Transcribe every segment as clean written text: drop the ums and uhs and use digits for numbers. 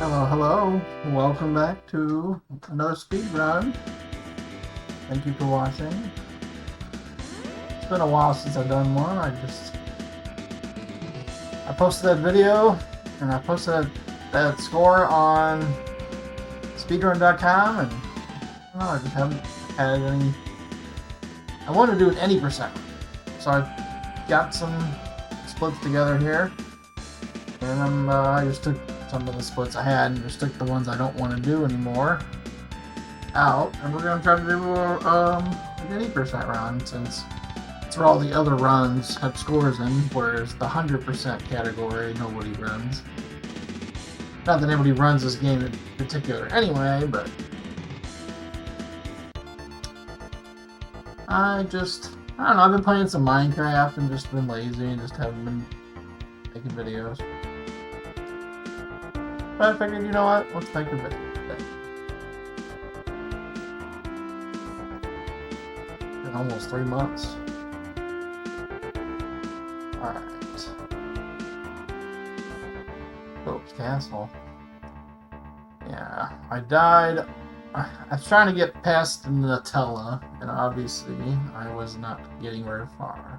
Hello, hello. Welcome back to another speed run. Thank you for watching. It's been a while since I've done one. I posted that video and I posted that score on speedrun.com, and I just haven't had any. I wanted to do an any percent, so I got some splits together here, and I just took some of the splits I had and just took the ones I don't want to do anymore out, and we're going to try to do an 80% run, since it's where all the other runs have scores in, whereas the 100% category nobody runs. Not that anybody runs this game in particular anyway, but I don't know, I've been playing some Minecraft and just been lazy and just haven't been making videos. But I figured, you know what, let's make a video today. Been almost 3 months. Alright. Pope's Castle. Yeah, I died. I was trying to get past Nutella, and obviously I was not getting very far.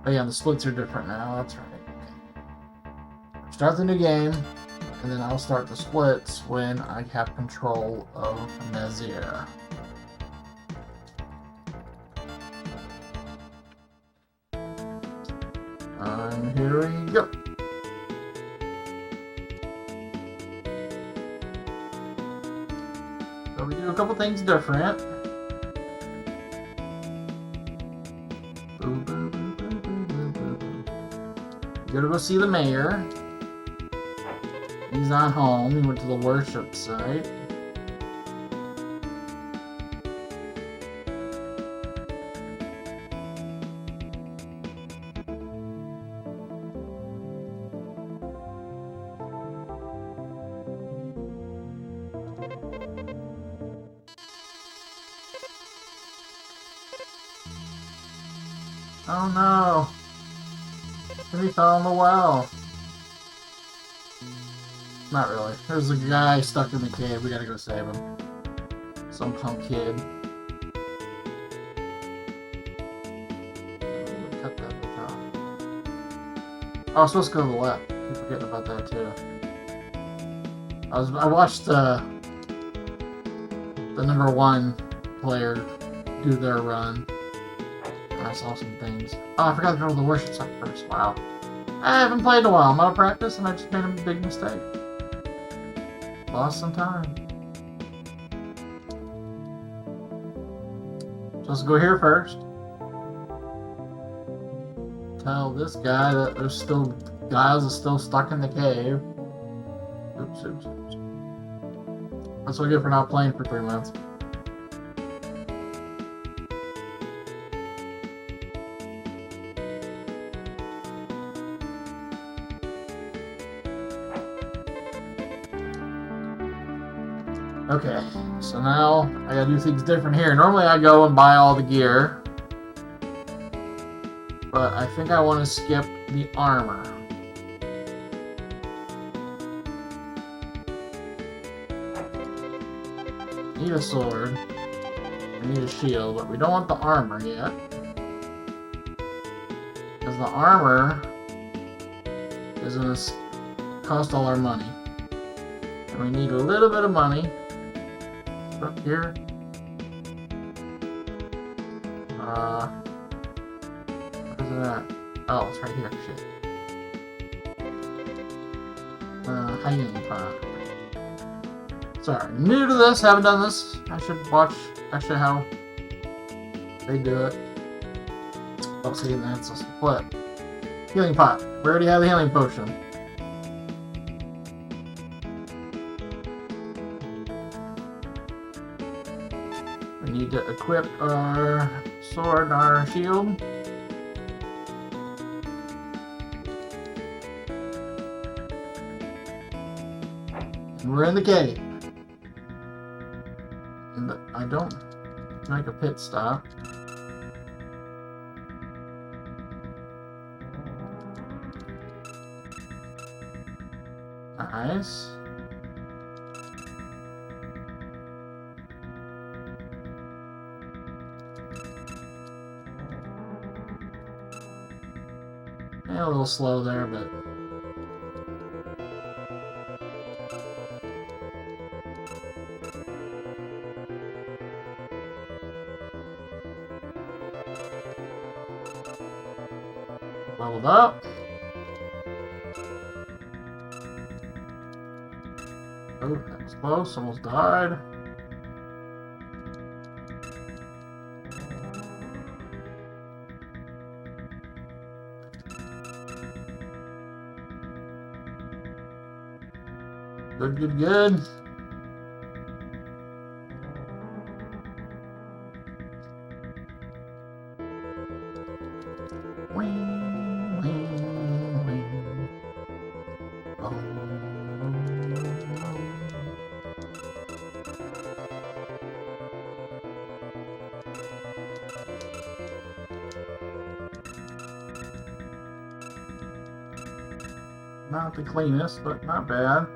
But yeah, the splits are different now, that's right. Okay. Start the new game, and then I'll start the splits when I have control of Nazir. And here we go. So we do a couple things different. We gotta go see the mayor. He's not home. He went to the worship site. Oh no! He fell in the well. Not really. There's a guy stuck in the cave. We gotta go save him. Some punk kid. Cut that off. Oh, I was supposed to go to the left. I keep forgetting about that too. I watched the number 1 player do their run. And I saw some things. Oh, I forgot to go to the worship site first. Wow. I haven't played in a while. I'm out of practice and I just made a big mistake. Lost some time. So let's go here first. Tell this guy that there's still guys are still stuck in the cave. Oops. That's what I get for not playing for 3 months. Okay, so now I gotta do things different here. Normally I go and buy all the gear, but I think I want to skip the armor. Need a sword. I need a shield, but we don't want the armor yet, because the armor is going to cost all our money. And we need a little bit of money. Up here. Where's it at? Oh, it's right here. Shit. Hiding pot. Sorry, new to this, haven't done this. I should watch actually how they do it. Oh, see, that's a split. Healing pot. We already have the healing potion. We need to equip our sword and our shield. And we're in the cave. And I don't make a pit stop. Nice. Yeah, a little slow there, but... leveled up. Oh, that was close. Almost died. Good, good, good. Wing, wing, wing. Oh. Not the cleanest, but not bad.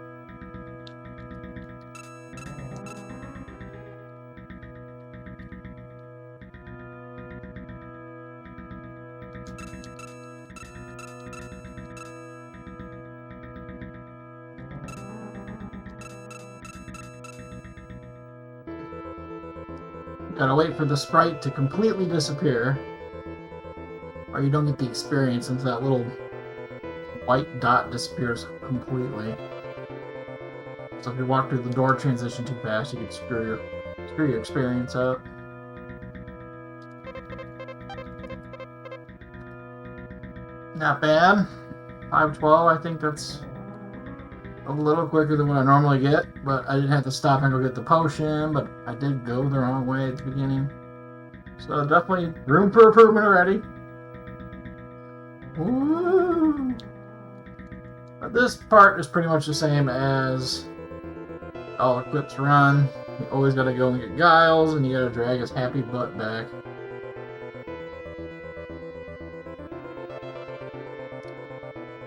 Gotta wait for the sprite to completely disappear, or you don't get the experience until that little white dot disappears completely. So if you walk through the door transition too fast, you could screw your experience up. Not bad. 5:12, I think that's a little quicker than what I normally get, but I didn't have to stop and go get the potion, but I did go the wrong way at the beginning. So definitely room for improvement already. Woo! But this part is pretty much the same as all Equip's run. You always gotta go and get Giles, and you gotta drag his happy butt back.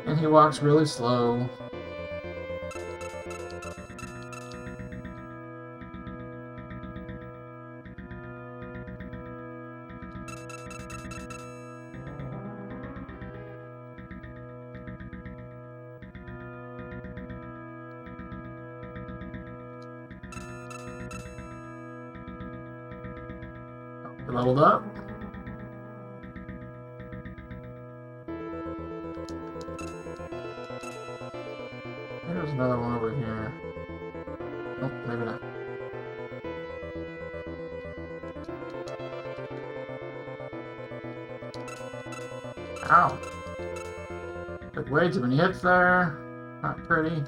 And he walks really slow. Leveled up. There's another one over here. Oh, maybe not. Ow! Took way too many hits there. Not pretty.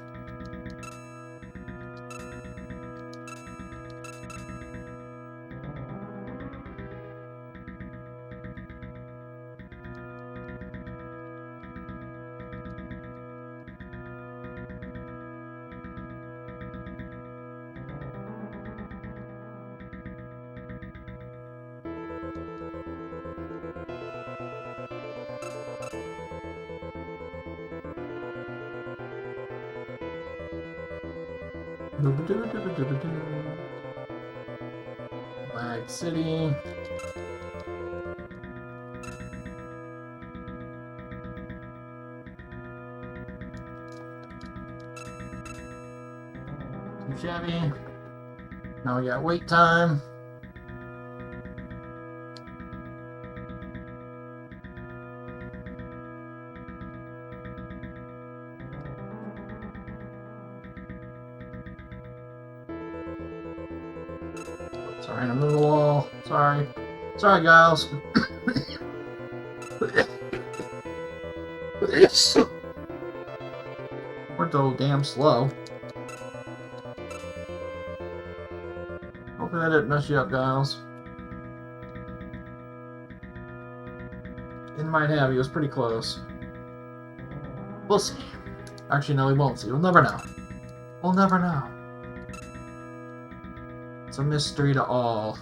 Lag City. Too shabby. Now we got wait time. Sorry, I'm in the wall. Sorry. Sorry, Giles. We're so damn slow. Hopefully that didn't mess you up, Giles. It might have. He was pretty close. We'll see. Actually, no, we won't see. We'll never know. We'll never know. It's a mystery to all.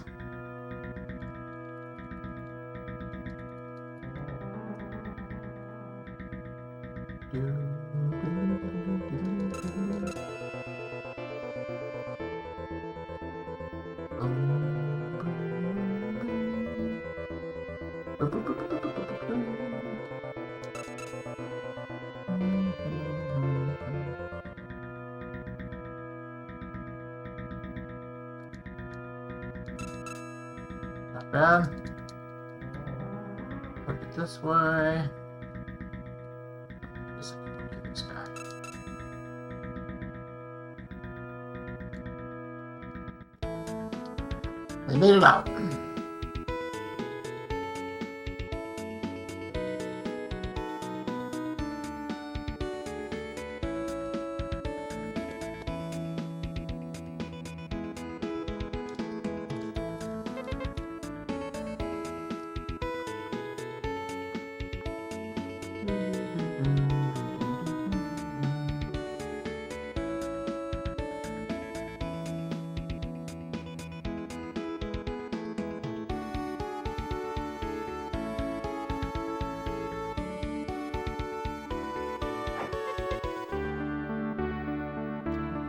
Bad. Look it this way. Guess I can look at this guy. They made it out.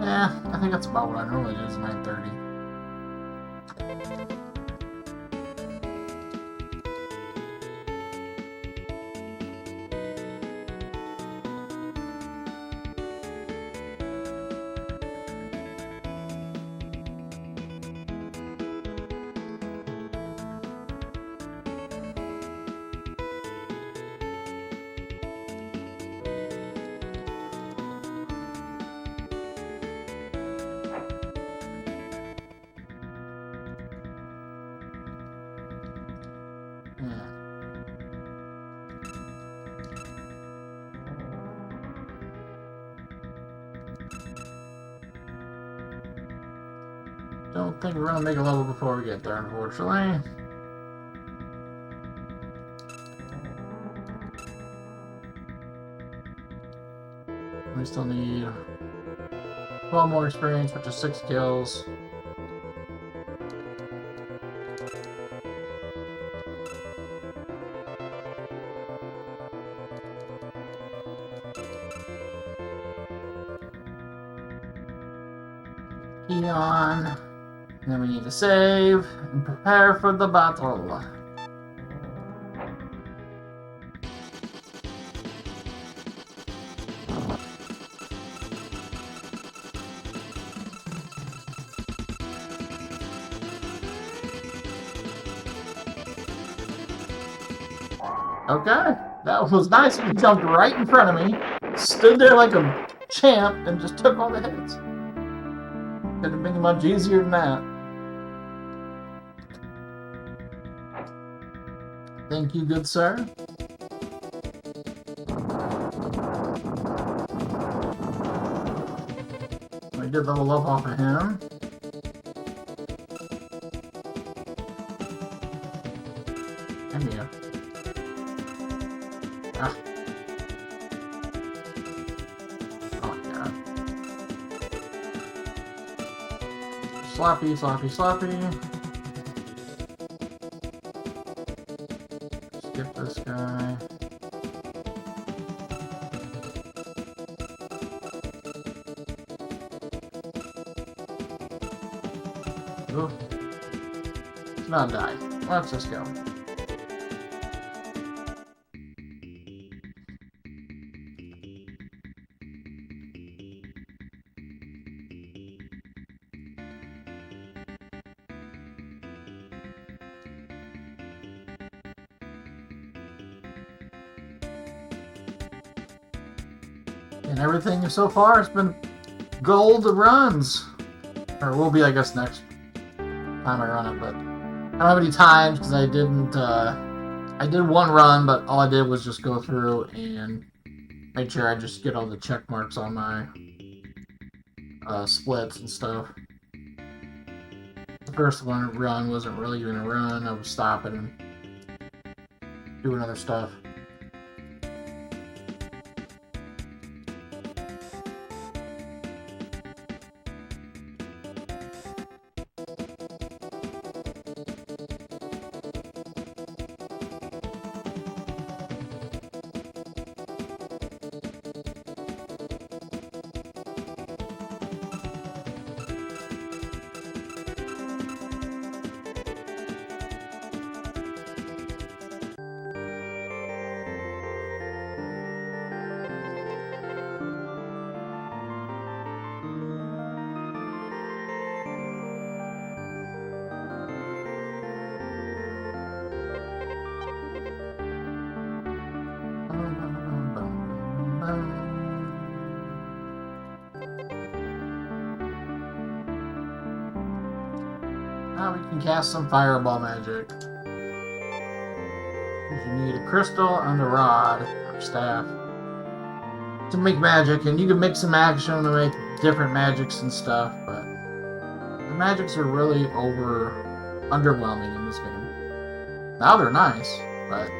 Yeah, I think that's about what I normally do is 9:30. Don't think we're gonna make a level before we get there, unfortunately. We still need 12 more experience, which is 6 kills. Key on. And then we need to save and prepare for the battle. Okay, that was nice. He jumped right in front of me, stood there like a champ, and just took all the hits. Could have been much easier than that. Thank you, good sir. I did level up off of him. And you. Ah. Oh, God. Sloppy, sloppy, sloppy. Skip this guy. Ooh. It's not die. Let's just go. And everything so far has been gold runs. Or will be, I guess, next time I run it, but I don't have any times because I didn't, I did one run, but all I did was just go through and make sure I just get all the check marks on my splits and stuff. The first one run wasn't really even a run. I was stopping and doing other stuff. Now we can cast some fireball magic. You need a crystal and a rod or staff to make magic, and you can mix and match them to make different magics and stuff, but the magics are really underwhelming in this game. Now they're nice, but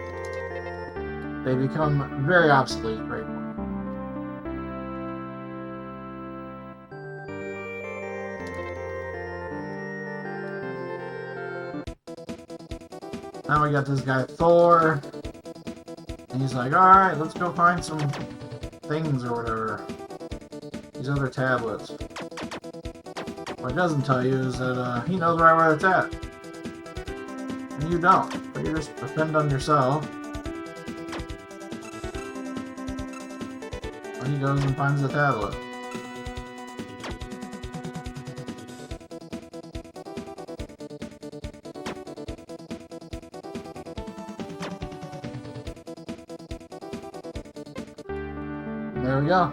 they become very obsolete right now. Now we got this guy Thor, and he's like, alright, let's go find some things or whatever. These other tablets. What it doesn't tell you is that he knows right where it's at. And you don't. But you just depend on yourself. And he goes and finds the tablet. There we go.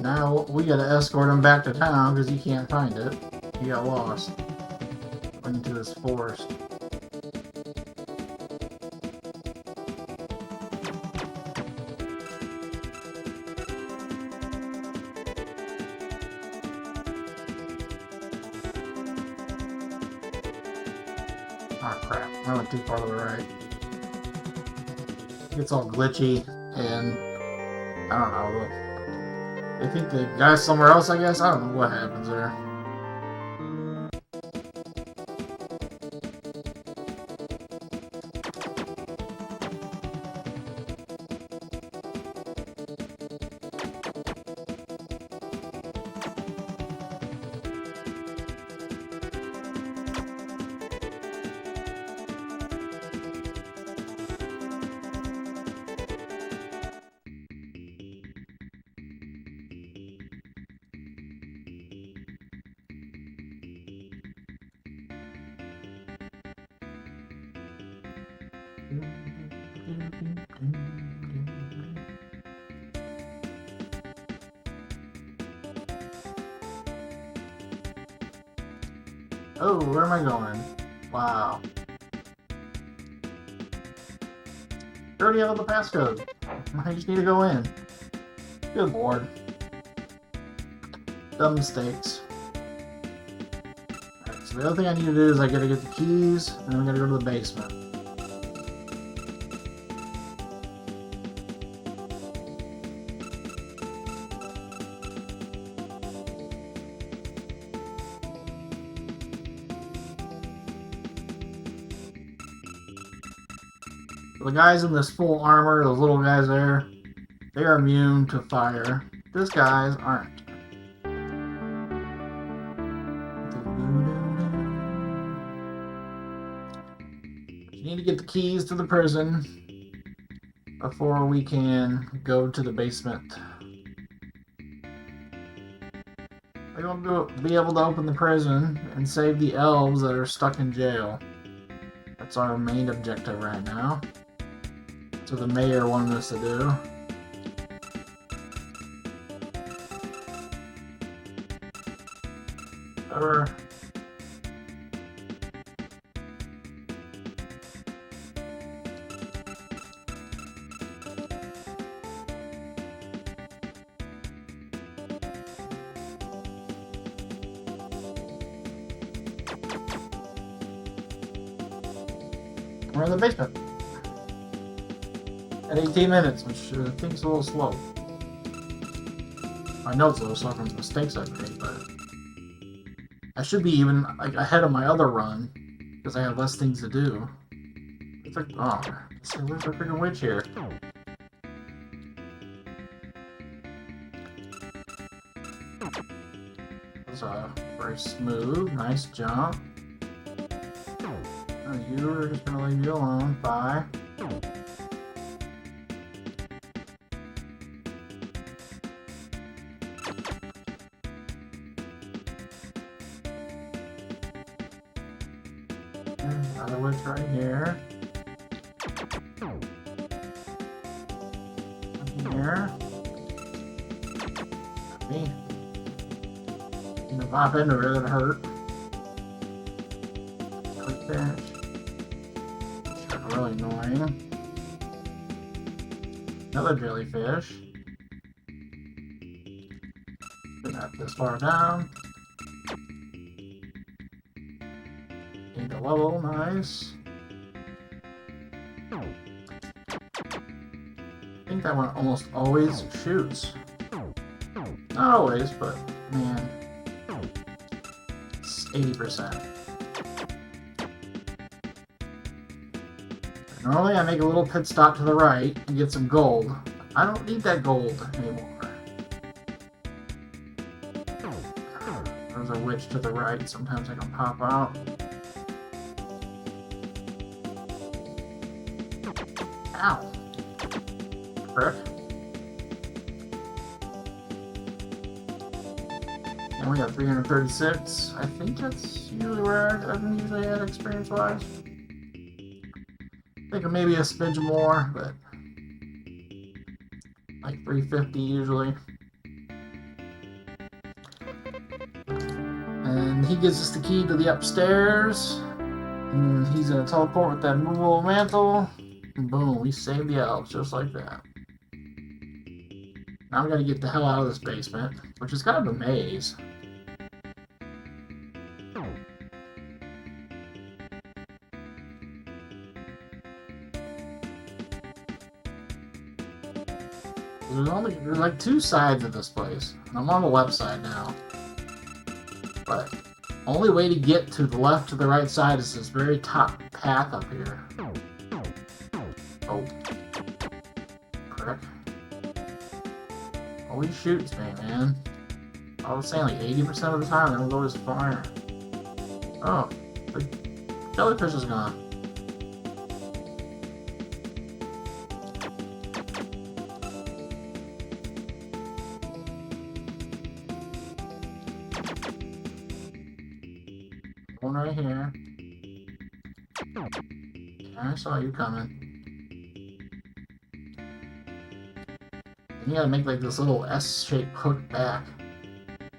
Now we gotta escort him back to town because he can't find it. He got lost. Went into this forest. Oh crap, I went too far to the right. It gets all glitchy, and I don't know. They think the guy's somewhere else, I guess? I don't know what happens there. Oh, where am I going? Wow. I already have the passcode. I just need to go in. Good lord. Dumb mistakes. Alright, so the other thing I need to do is I gotta get the keys, and then I gotta go to the basement. The guys in this full armor, those little guys there, they are immune to fire. These guys aren't. You need to get the keys to the prison before we can go to the basement. I want to be able to open the prison and save the elves that are stuck in jail. That's our main objective right now. So the mayor wanted us to do. Or we're in the basement. At 18 minutes, which I think is a little slow. I know it's a little slow from the mistakes I've made, but I should be even like ahead of my other run because I have less things to do. It's like, oh, where's the freaking witch here? That's very smooth, nice jump. Oh, you are just gonna leave you alone. Bye. Another witch right here. Here. maybe. You know, pop into her, that'd hurt. Quick fish. That's really annoying. Another jellyfish. Not this far down. Gained a level, nice. I think that one almost always shoots. Not always, but man, it's 80%. Normally I make a little pit stop to the right and get some gold. I don't need that gold anymore. There's a witch to the right, sometimes I can pop out. Ow! Frick. And we got 336. I think that's usually where I've been usually at experience-wise. I think maybe a smidge more, but like 350 usually. And he gives us the key to the upstairs. And he's gonna teleport with that movable mantle. And boom, we saved the elves just like that. Now we gotta get the hell out of this basement, which is kind of a maze. There's like two sides of this place. And I'm on the left side now. But only way to get to the left to the right side is this very top path up here. Oh. Frick. Always shoots me, man. I was saying like 80% of the time there was always fire. Oh. The jellyfish is gone. One right here. I saw you coming. And you gotta make like this little S-shaped hook back.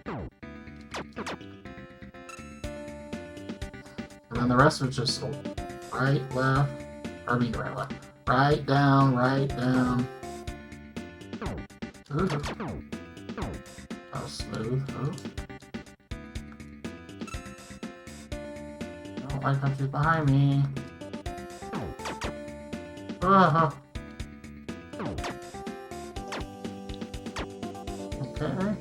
And then the rest of it's just right, left, or I mean right, left. Right, down, right, down. Ooh. That was smooth. Ooh. My country's behind me. Okay.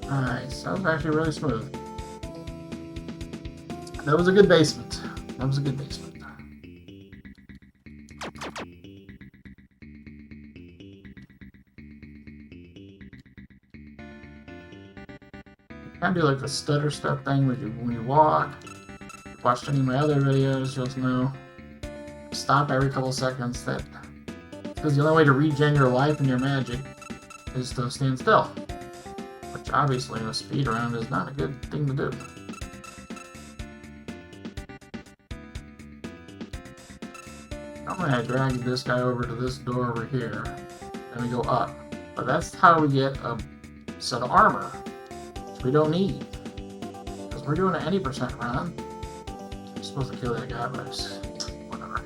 Nice. That was actually really smooth. That was a good basement. That was a good basement. Kind of do like the stutter step thing when you walk. If you watched any of my other videos, you'll know. Stop every couple seconds. That because the only way to regen your life and your magic is to stand still, which obviously in a speedrun is not a good thing to do. Normally I drag this guy over to this door over here, and we go up. But that's how we get a set of armor. We don't need, because we're doing an any percent run. I'm supposed to kill that guy, but whatever.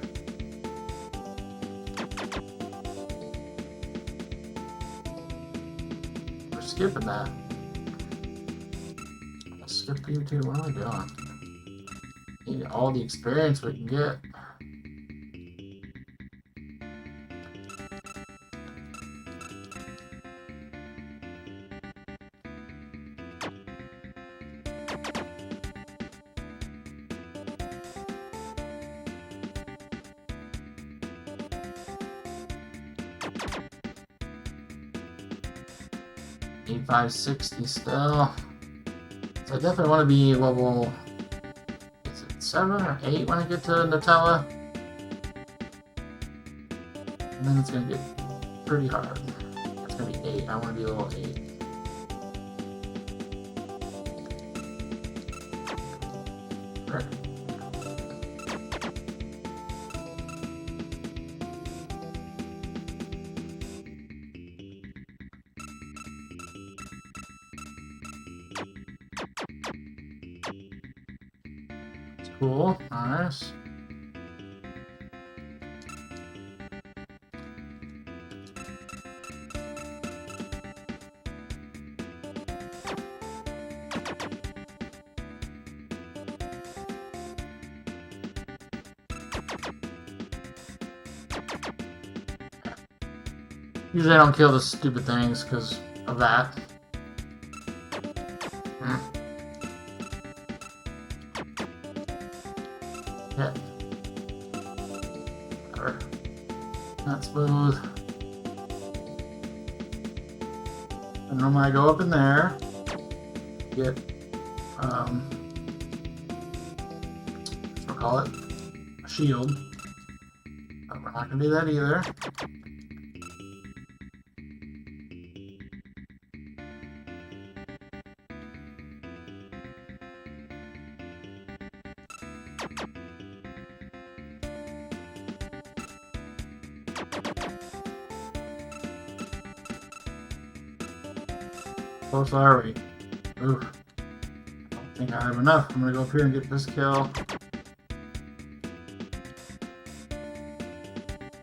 We're skipping that. I'll skip you too. What am I doing? Need all the experience we can get. Need 560 still. So I definitely want to be level, is it 7 or 8 when I get to Nutella? And then it's going to get pretty hard. It's going to be 8. I want to be level 8. Right. Cool. Nice. Usually I don't kill the stupid things because of that. Yeah. Not smooth. And then when I go up in there, get we'll call it a shield. But we're not gonna do that either. Close are we? Oof. I don't think I have enough. I'm gonna go up here and get this kill.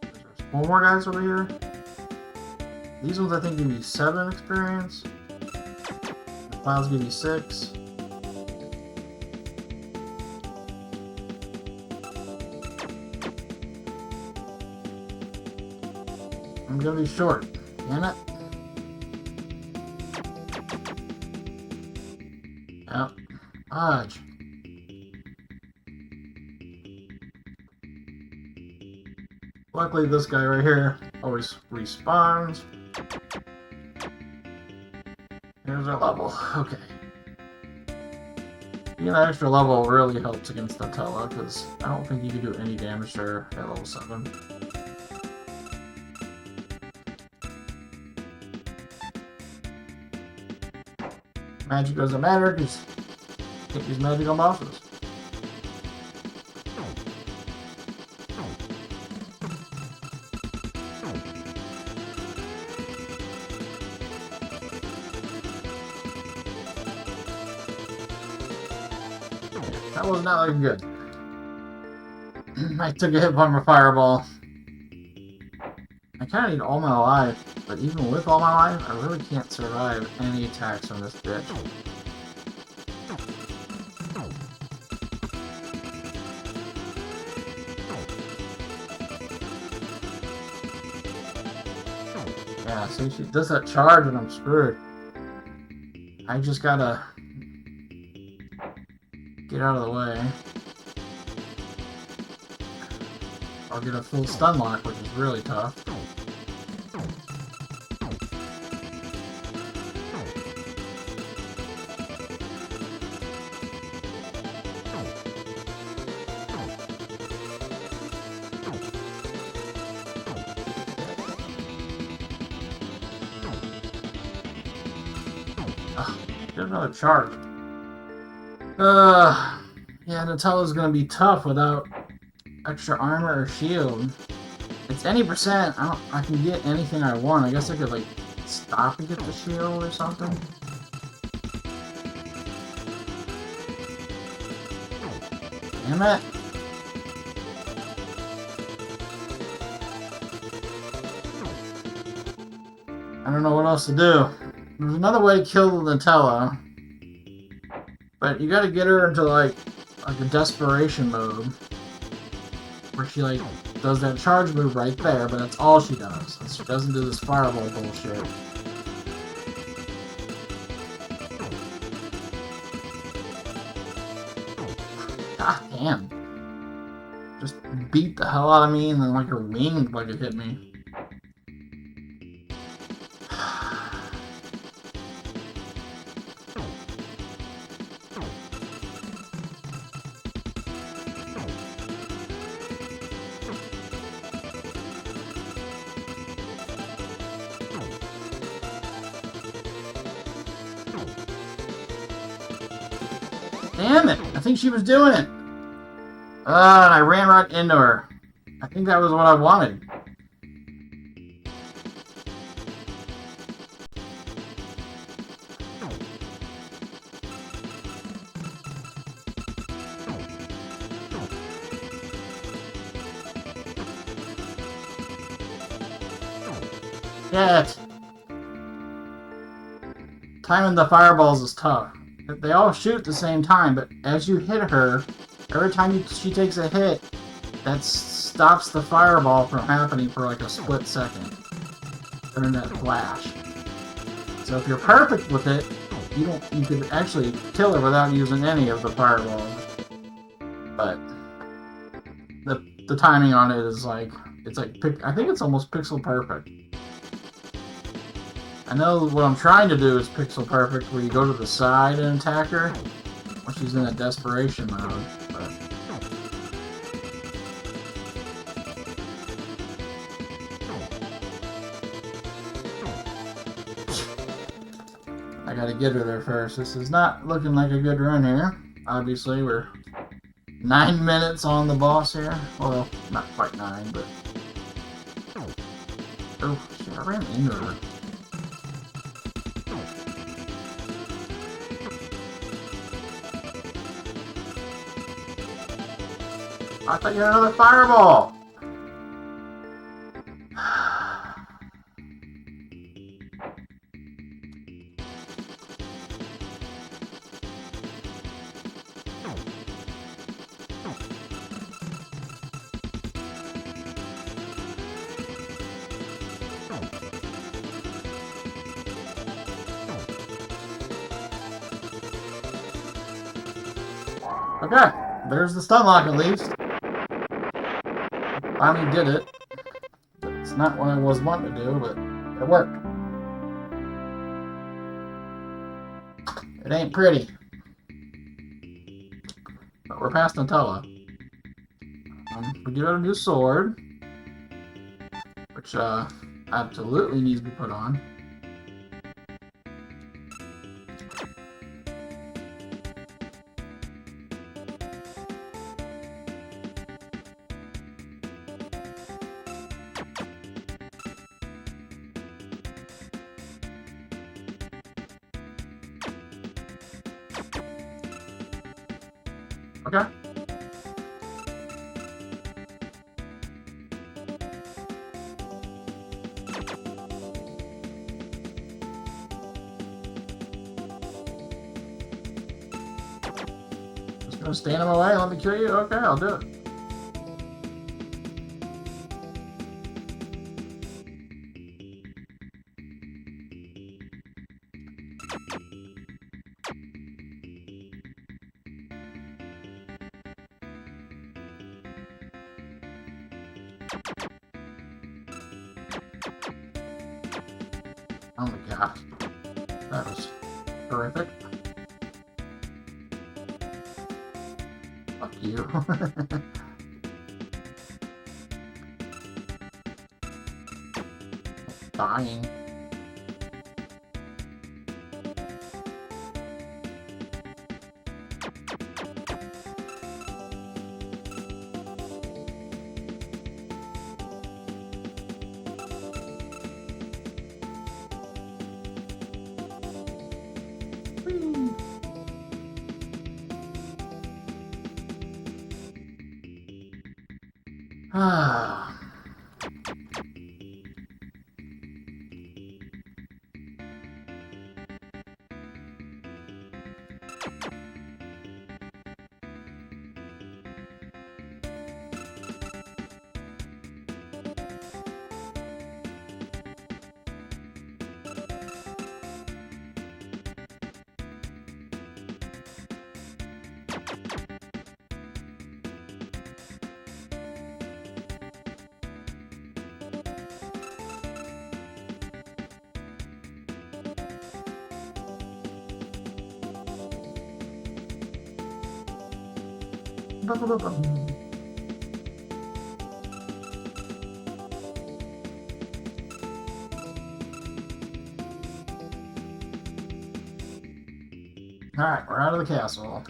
There's 4 more guys over here. These ones I think give you 7 experience. The files give you 6. I'm gonna be short. Damn it. Yep. Hodge. Luckily, this guy right here always respawns. Here's our level. Okay. Being an extra level really helps against the Tella, because I don't think you can do any damage to her at level 7. Magic doesn't matter, because you get these magical bosses. That was not looking good. I took a hit from a fireball. I kind of need all my life, but even with all my life, I really can't survive any attacks from this bitch. Yeah, see, she does that charge and I'm screwed. I just gotta get out of the way. I'll get a full stun lock, which is really tough. There's another charge. Yeah, Nutella's gonna be tough without extra armor or shield. It's any percent. I can get anything I want. I guess I could like stop and get the shield or something. Damn it! I don't know what else to do. There's another way to kill the Nutella, but you gotta get her into like a desperation mode, where she like does that charge move right there, but that's all she does. She doesn't do this fireball bullshit. God damn. Just beat the hell out of me and then like her wing like it hit me. Damn it! I think she was doing it! And I ran right into her. I think that was what I wanted. Shit! Timing the fireballs is tough. They all shoot at the same time, but as you hit her, every time she takes a hit, that stops the fireball from happening for like a split second during that flash. So if you're perfect with it, you could actually kill her without using any of the fireballs. But the timing on it is like I think it's almost pixel perfect. I know what I'm trying to do is pixel perfect, where you go to the side and attack her when she's in a desperation mode. But I gotta get her there first. This is not looking like a good run here. Obviously, we're 9 minutes on the boss here. Well, not quite 9, but... Oh, shit, I ran into her. I thought you had another fireball! Okay, there's the stun lock at least. Finally did it. It's not what I was wanting to do, but it worked. It ain't pretty. But we're past Nutella. We get a new sword, which absolutely needs to be put on. Okay. Just gonna stand in my way and let me kill you? Okay, I'll do it. Oh my god. That was horrific. Fuck you. Dying. Ah. Alright, we're out of the castle.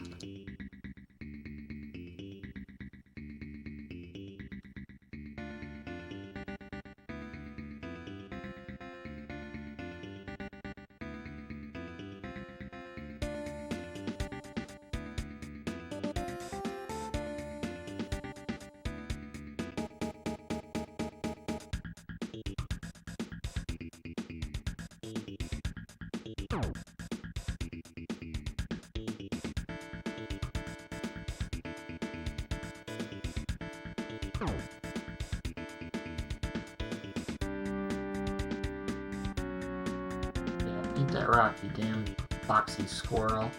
Eat that rock, you damn foxy squirrel.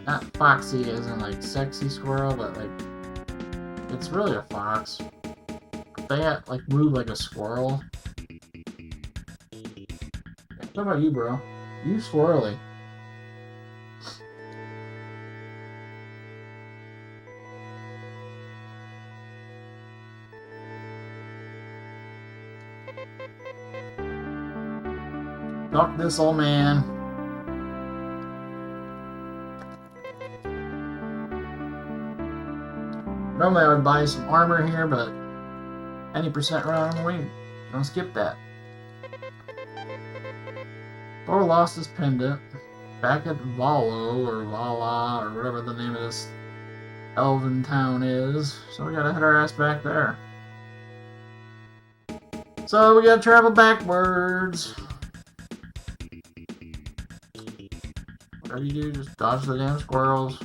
Not foxy as in like sexy squirrel, but like it's really a fox. They like move like a squirrel. What about you, bro? You squirrely. Fuck this old man. Normally I would buy some armor here, but any percent run, we're gonna skip that. Thor lost his pendant. Back at Valo, or Vala, or whatever the name of this elven town is. So we gotta head our ass back there. So we gotta travel backwards. Whatever you do, just dodge the damn squirrels.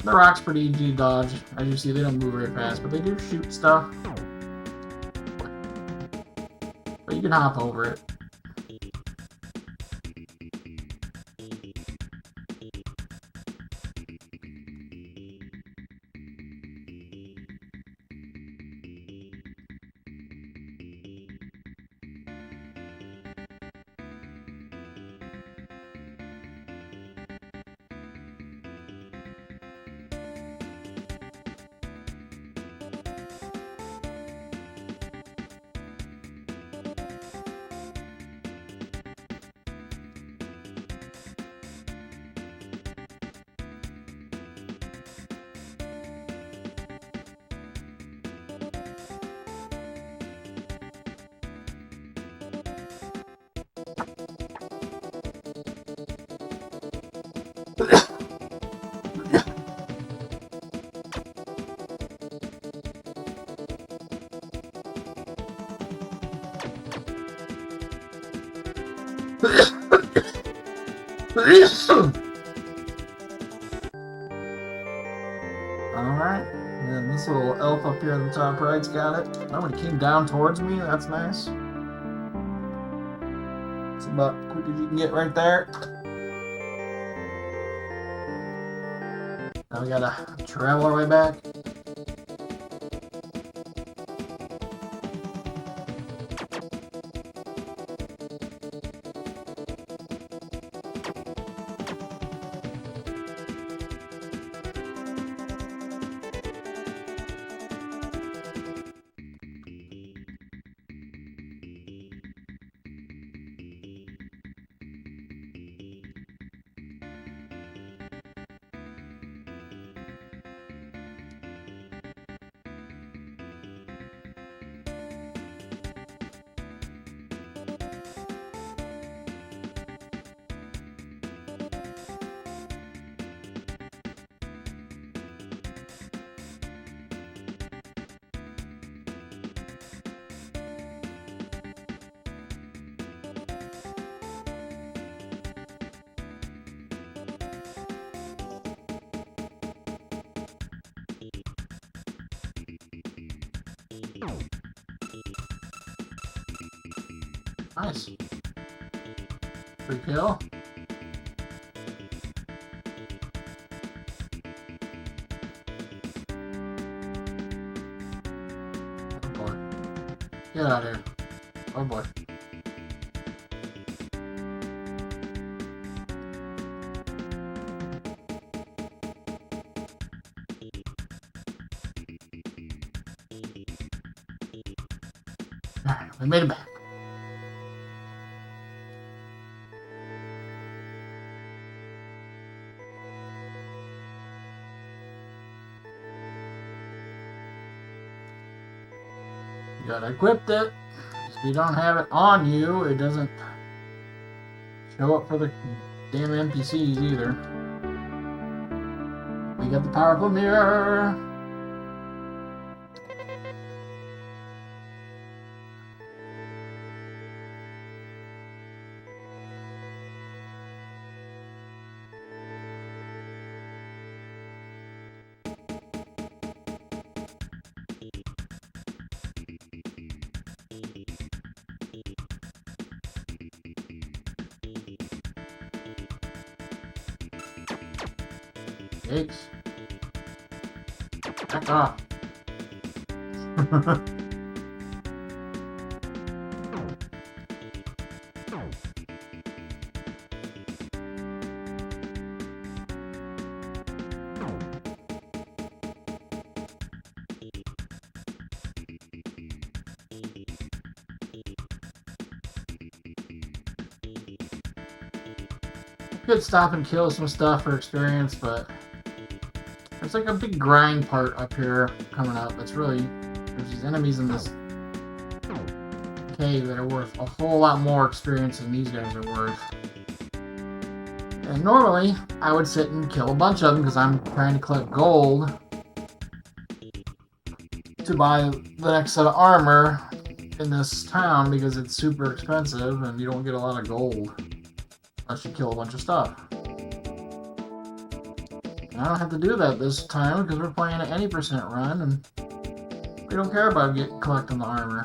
The rock's pretty easy to dodge. As you see, they don't move very fast, but they do shoot stuff. But you can hop over it. Alright, and this little elf up here on the top right's got it. Nobody came down towards me, that's nice. It's about as quick as you can get right there. Now we gotta travel our way back. Nice. Free kill. Oh boy. Get out of here. Oh boy. Alright, we made it back. You gotta equip it. If you don't have it on you, it doesn't show up for the damn NPCs either. We got the powerful mirror. Yikes. Back off. Could stop and kill some stuff for experience, but there's like a big grind part up here coming up. It's really, there's these enemies in this cave that are worth a whole lot more experience than these guys are worth. And normally I would sit and kill a bunch of them because I'm trying to collect gold to buy the next set of armor in this town because it's super expensive and you don't get a lot of gold unless you kill a bunch of stuff. I don't have to do that this time because we're playing an any percent run and we don't care about collecting the armor.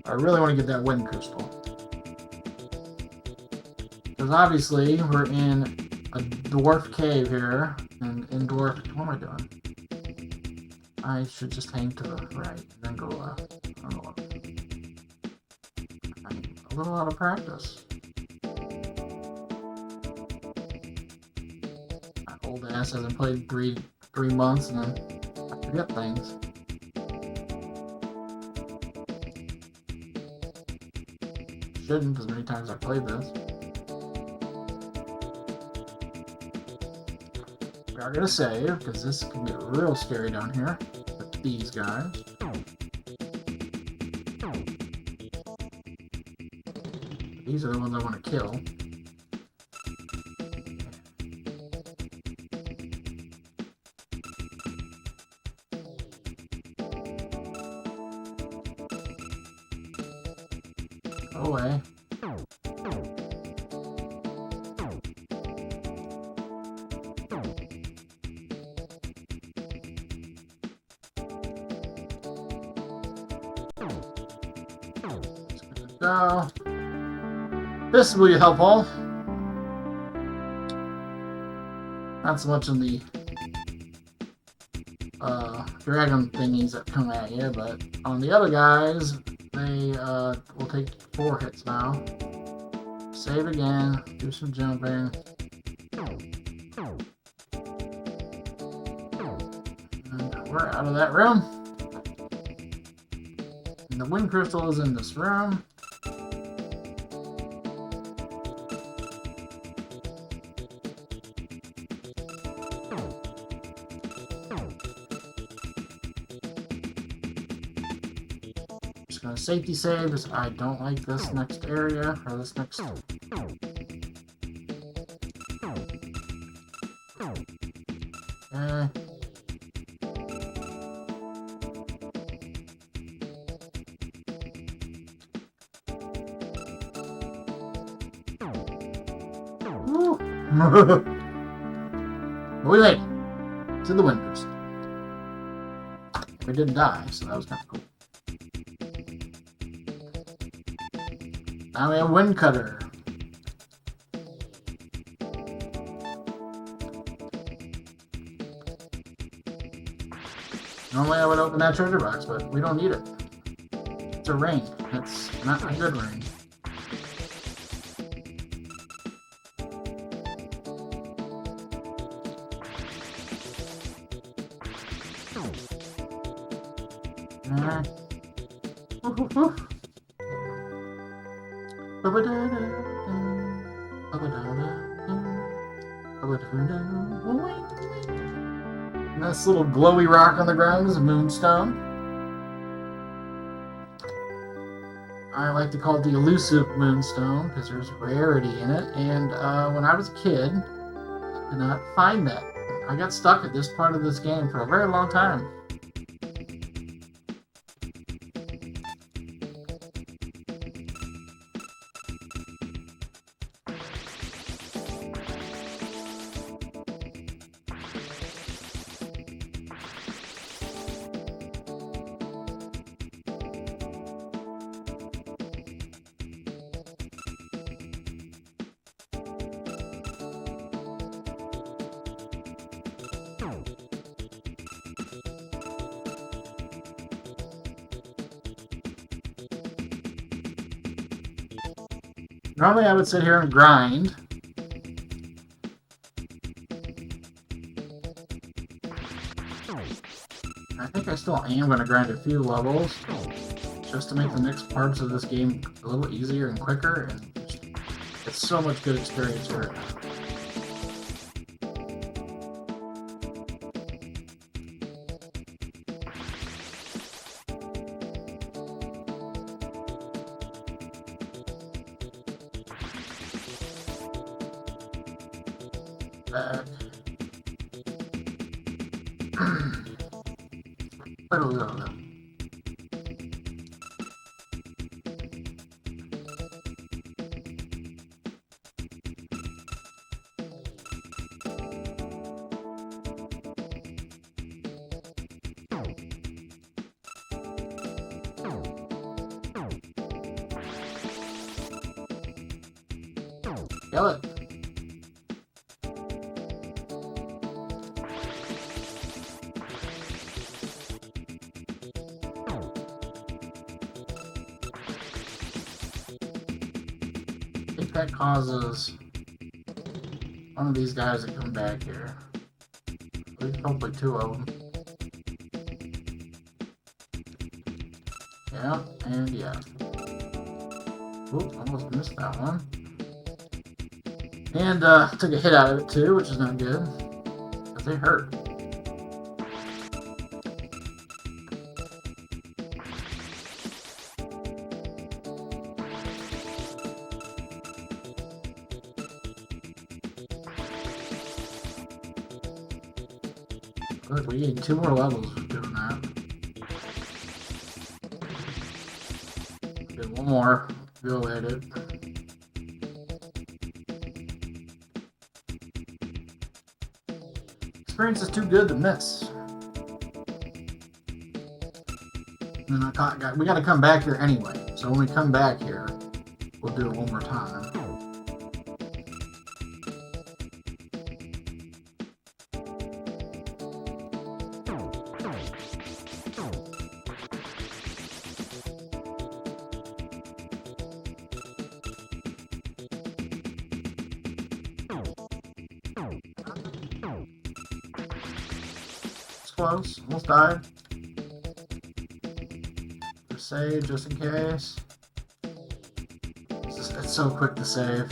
I really want to get that wind crystal. Because obviously we're in a dwarf cave here, and in dwarf, what am I doing? I should just hang to the right and then go left. I don't know what. I need a little out of practice. My old ass hasn't played three months and then I forget things. Shouldn't, as many times I've played this. We are gonna save because this can get real scary down here with these guys. These are the ones I want to kill. Go away. So, this will be helpful. Not so much in the dragon thingies that come at you, but on the other guys, they will take 4 hits now. Save again, do some jumping. And we're out of that room. And the wind crystal is in this room. Safety save is I don't like this next area or this next. Okay. Woo. We made it to the wind crystal. We didn't die, so that was kind of cool. Now we have wind cutter. Normally I would open that treasure box, but we don't need it. It's a ring. It's not a good ring. And this little glowy rock on the ground is a moonstone. I like to call it the elusive moonstone because there's rarity in it. And when I was a kid, I could not find that. I got stuck at this part of this game for a very long time. Normally I would sit here and grind. I think I still am going to grind a few levels just to make the next parts of this game a little easier and quicker. And it's so much good experience for it. Back. Quite a little though. Kill it. I think that causes one of these guys to come back here. At least hopefully two of them. Yeah, and yeah. Oop, almost missed that one. And took a hit out of it too, which is not good. Because they hurt. Look, we gained 2 more levels for doing that. Get one more. Go at it. Experience is too good to miss. And then we gotta come back here anyway. So when we come back here, we'll do it one more time. Close, almost died. Just save, just in case. It's so quick to save.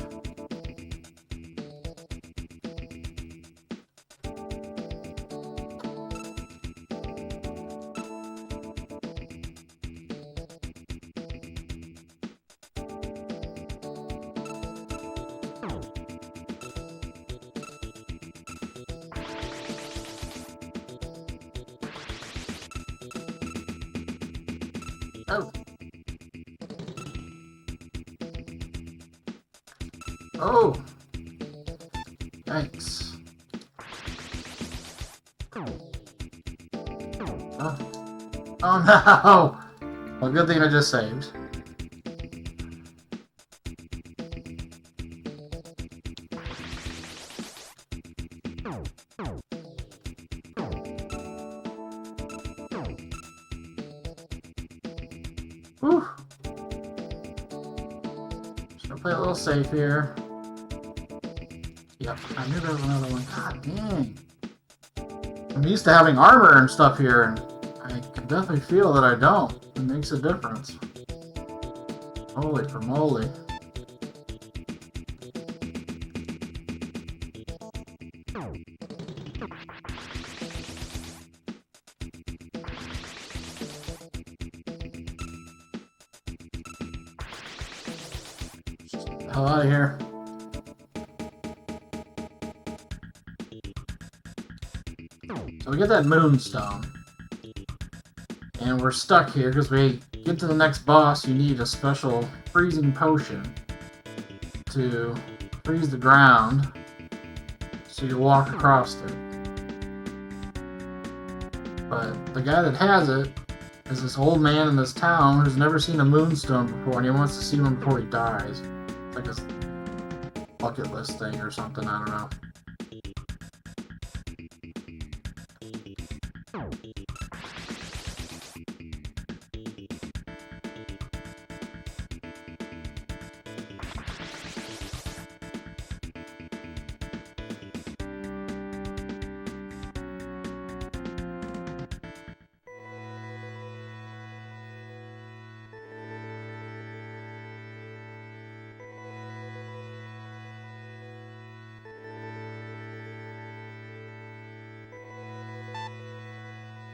Oh. Oh. Thanks. Oh. Oh no! Well, good thing I just saved. Whew. Just gonna play a little safe here. Yep, I knew there was another one. God dang. I'm used to having armor and stuff here, and I can definitely feel that I don't. It makes a difference. Holy moly. hell out of here. So we get that moonstone. And we're stuck here because we get to the next boss. You need a special freezing potion to freeze the ground so you walk across it. But the guy that has it is this old man in this town who's never seen a moonstone before, and he wants to see one before he dies. It's like a bucket list thing or something, I don't know.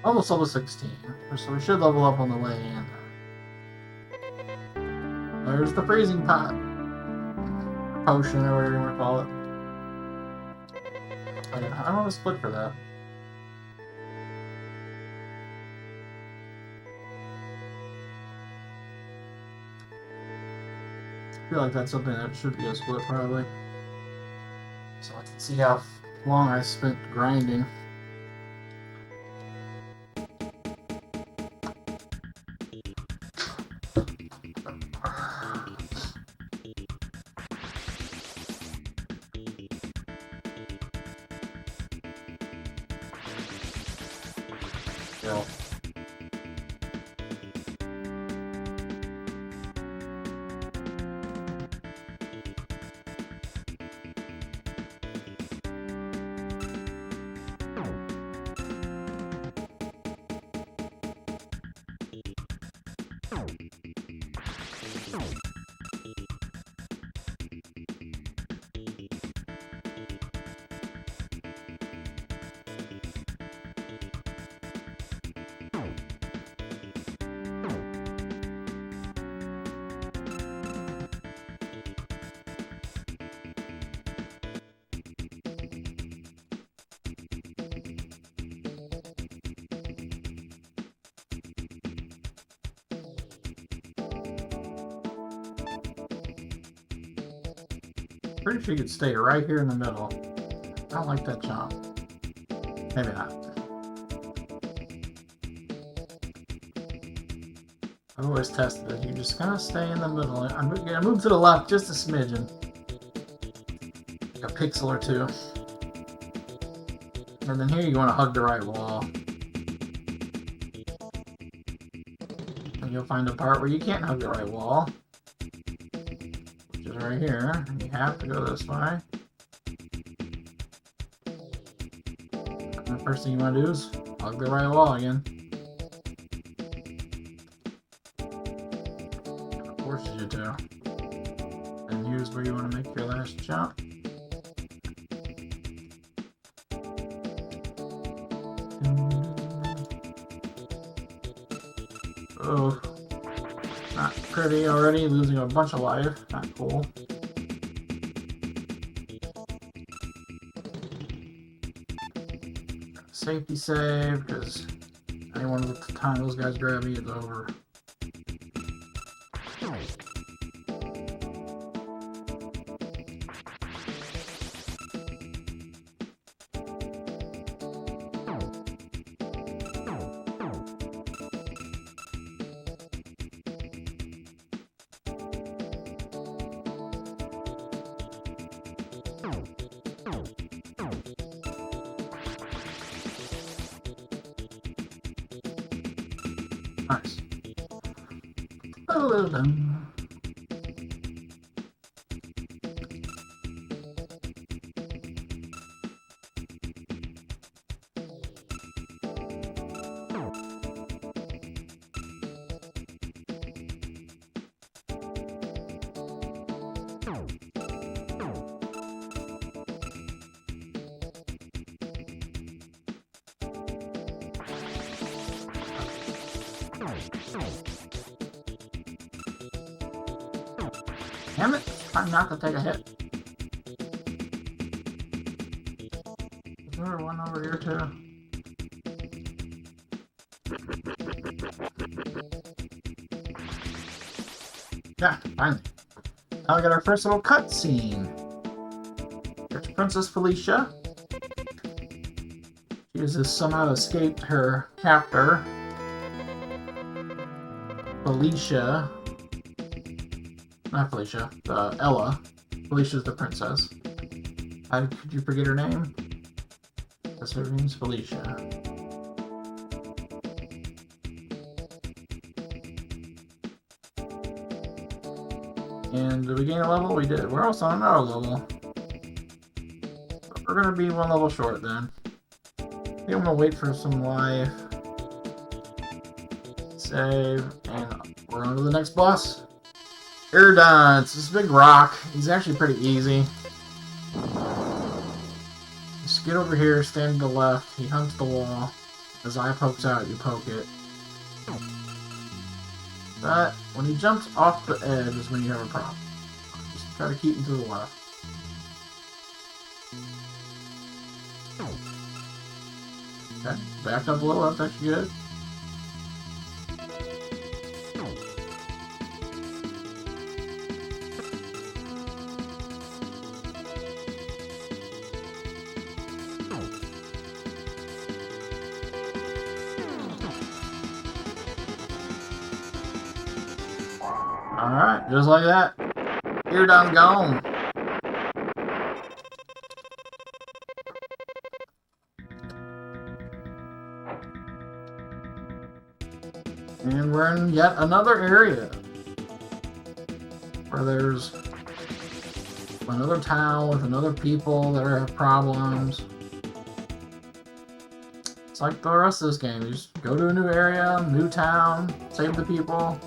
Almost level 16, so we should level up on the way in. There's the freezing pot. Potion, or whatever you want to call it. I don't want to split for that. I feel like that's something that should be a split, probably. So I can see how long I spent grinding. Still. Pretty sure you could stay right here in the middle. I don't like that jump. Maybe not. I've always tested it. You just kind of stay in the middle. I'm gonna move to the left just a smidgen. Like a pixel or two. And then here you want to hug the right wall. And you'll find a part where you can't hug the right wall. Right here, and you have to go this way. And the first thing you want to do is hug the right wall again. It forces you to. And here's where you want to make your last jump. Oh. Not pretty already, losing a bunch of life. Not cool. Safety save, because anyone with the time those guys grab me, it's over. Nice. Oh, well done. Damn it. Try not to take a hit. Is there one over here too? Yeah, finally. Now we got our first little cutscene. There's Princess Felicia. She has somehow escaped her captor, Felicia. Not Felicia, Ella. Felicia's the princess. How could you forget her name? That's her name's Felicia. And did we gain a level? We did. We're also on another level. But we're gonna be one level short then. I think I'm gonna wait for some life. Save, and we're on to the next boss. Iridon, it's this big rock. He's actually pretty easy. Just get over here, stand to the left. He hunts the wall. His eye pokes out, you poke it. But when he jumps off the edge is when you have a problem. Just try to keep him to the left. Okay, back up a little, that's actually good. Alright, just like that. Iridon gone. And we're in yet another area where there's another town with another people that have problems. It's like the rest of this game. You just go to a new area, new town, save the people.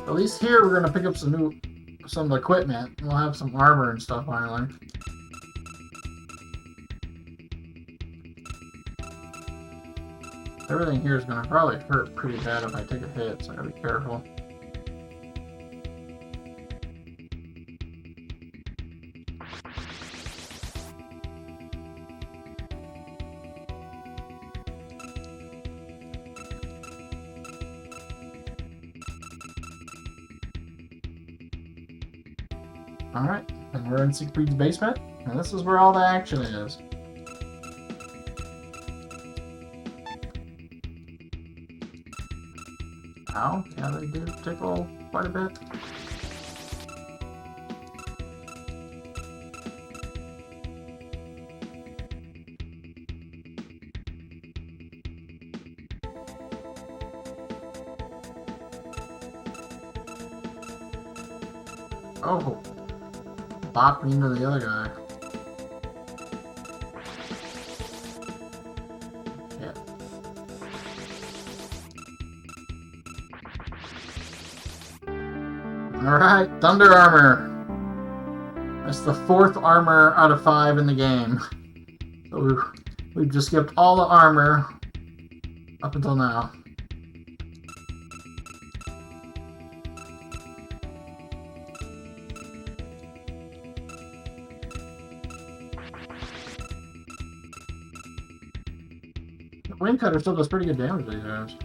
At least here we're gonna pick up some equipment. We'll have some armor and stuff finally. Everything here is gonna probably hurt pretty bad if I take a hit, so I gotta be careful. Alright, and we're in Siegfried's basement, and this is where all the action is. Ow, yeah, they do tickle quite a bit. Oh, bop me into the other guy. Yeah. Alright, Thunder Armor. That's the 4th armor out of 5 in the game. So we've just skipped all the armor up until now. The Wind Cutter still does pretty good damage these days.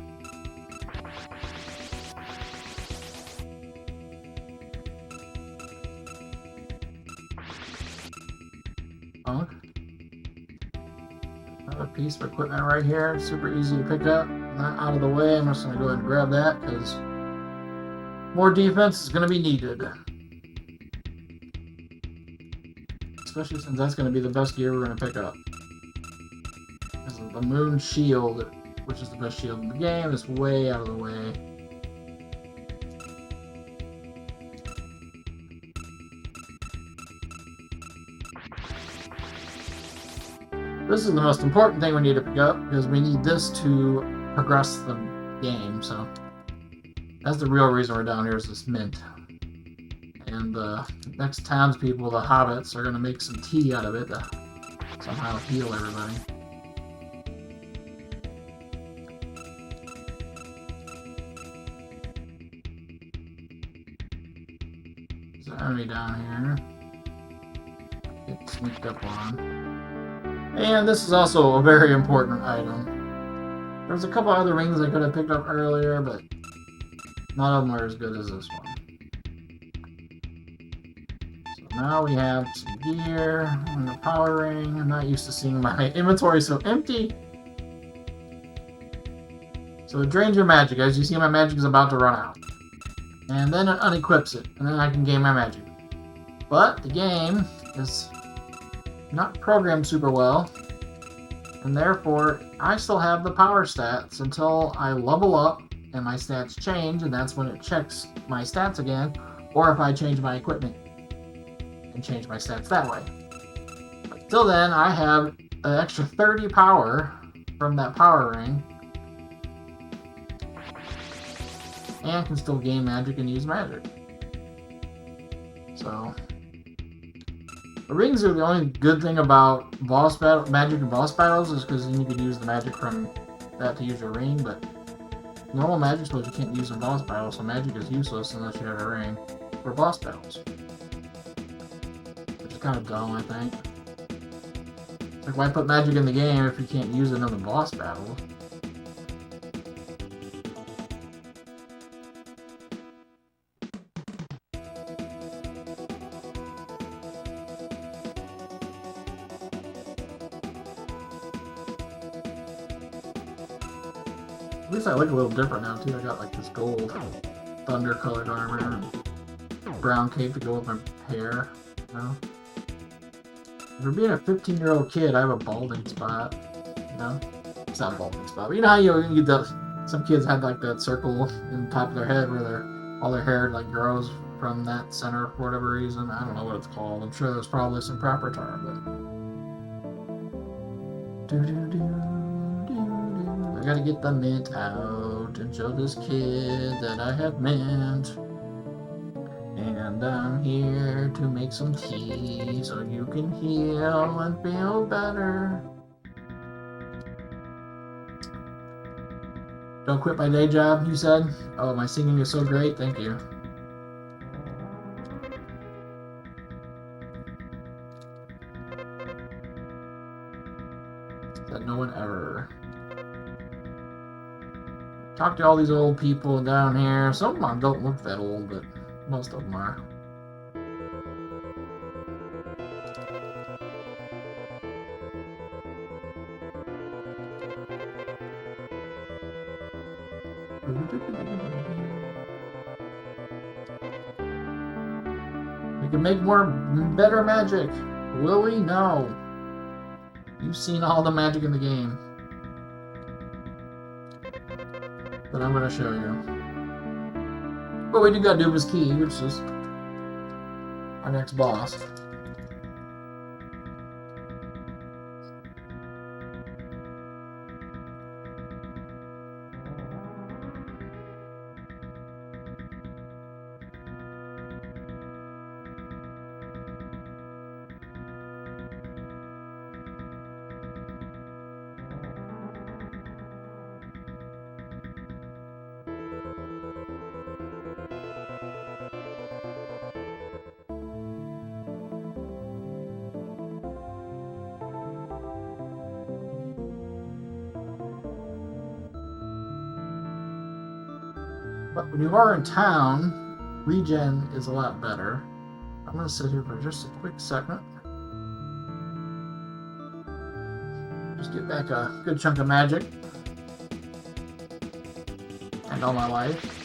Another piece of equipment right here, super easy to pick up, not out of the way. I'm just going to go ahead and grab that because more defense is going to be needed. Especially since that's going to be the best gear we're going to pick up. The Moon Shield, which is the best shield in the game, is way out of the way. This is the most important thing we need to pick up, because we need this to progress the game, so that's the real reason we're down here, is this mint. And the next townspeople, the hobbits, are going to make some tea out of it to somehow heal everybody. There's an enemy down here. Get sneaked up on. And this is also a very important item. There's a couple other rings I could have picked up earlier, but none of them are as good as this one. So now we have some gear and a power ring. I'm not used to seeing my inventory so empty. So it drains your magic. As you see, my magic is about to run out. And then it unequips it, and then I can gain my magic. But the game is not programmed super well, and therefore I still have the power stats until I level up and my stats change, and that's when it checks my stats again, or if I change my equipment and change my stats that way. But till then, I have an extra 30 power from that power ring, and can still gain magic and use magic. So the rings are the only good thing about boss battle magic and boss battles, is because then you can use the magic from that to use your ring, but normal magic spells you can't use in boss battles, so magic is useless unless you have a ring for boss battles. Which is kind of dumb, I think. Like, why put magic in the game if you can't use it in the boss battle? At least I look a little different now too. I got like this gold thunder colored armor and brown cape to go with my hair. You know? For being a 15-year-old kid, I have a balding spot. You know? It's not a balding spot, but you know how you get some kids have like that circle in the top of their head where all their hair like grows from that center for whatever reason. I don't know what it's called. I'm sure there's probably some proper term, but I gotta get the mint out and show this kid that I have mint. And I'm here to make some tea so you can heal and feel better. Don't quit my day job, you said? Oh, my singing is so great, thank you. Said no one ever. Talk to all these old people down here. Some of them don't look that old, but most of them are. We can make better magic. Will we? No. You've seen all the magic in the game. But I'm going to show you. But we do got Duba's Key, which is our next boss. But when you are in town, regen is a lot better. I'm going to sit here for just a quick second. Just get back a good chunk of magic. And all my life.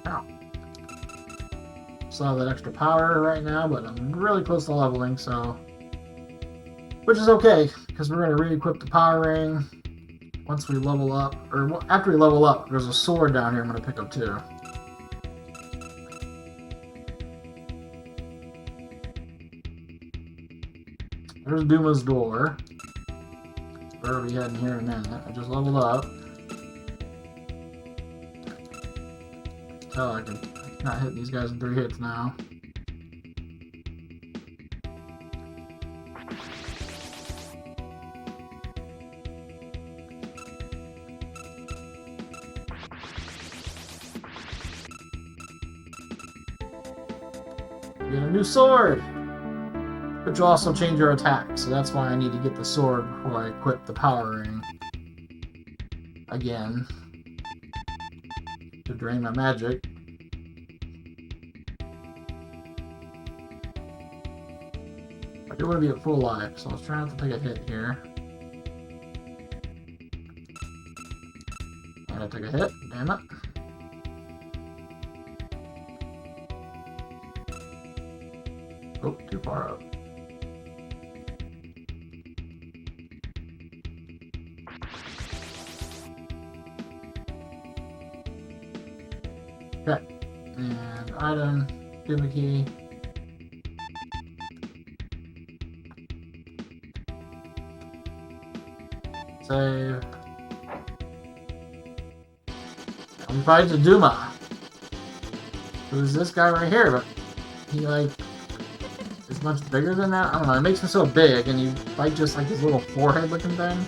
Ow. Still have that extra power right now, but I'm really close to leveling, so... Which is okay, because we're going to re-equip the power ring once we level up. Or after we level up, there's a sword down here I'm going to pick up too. There's Duma's door. Where are we heading here in a minute? I just leveled up. Tell I can not hit these guys in 3 hits now. Get a new sword! Which will also change your attack, so that's why I need to get the sword before I equip the power ring. Again. To drain my magic. I do want to be at full life, so let's try not to take a hit here. And I took a hit, damn it. Oh, too far up. Okay, and item, Duma key. Save. I'm fighting to Duma. Who's this guy right here? But he like is much bigger than that. I don't know. It makes him so big, and you fight just like this little forehead-looking thing,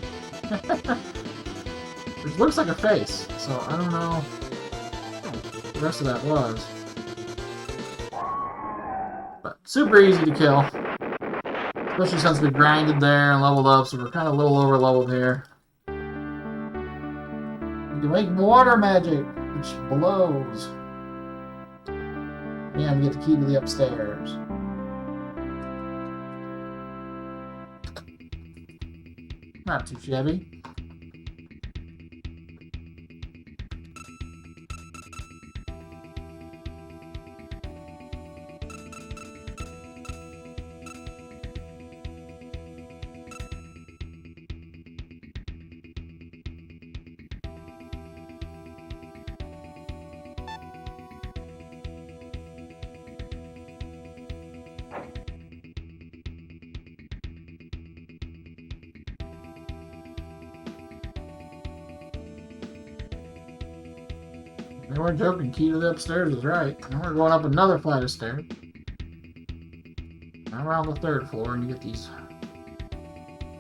which looks like a face. So I don't know what the rest of that was. But super easy to kill. Especially since we grinded there and leveled up, so we're kind of a little over leveled here. You can make water magic, which blows. And we get the key to the upstairs. Not too shabby. They weren't joking, key to the upstairs is right. And we're going up another flight of stairs. Now we're on the 3rd floor, and you get these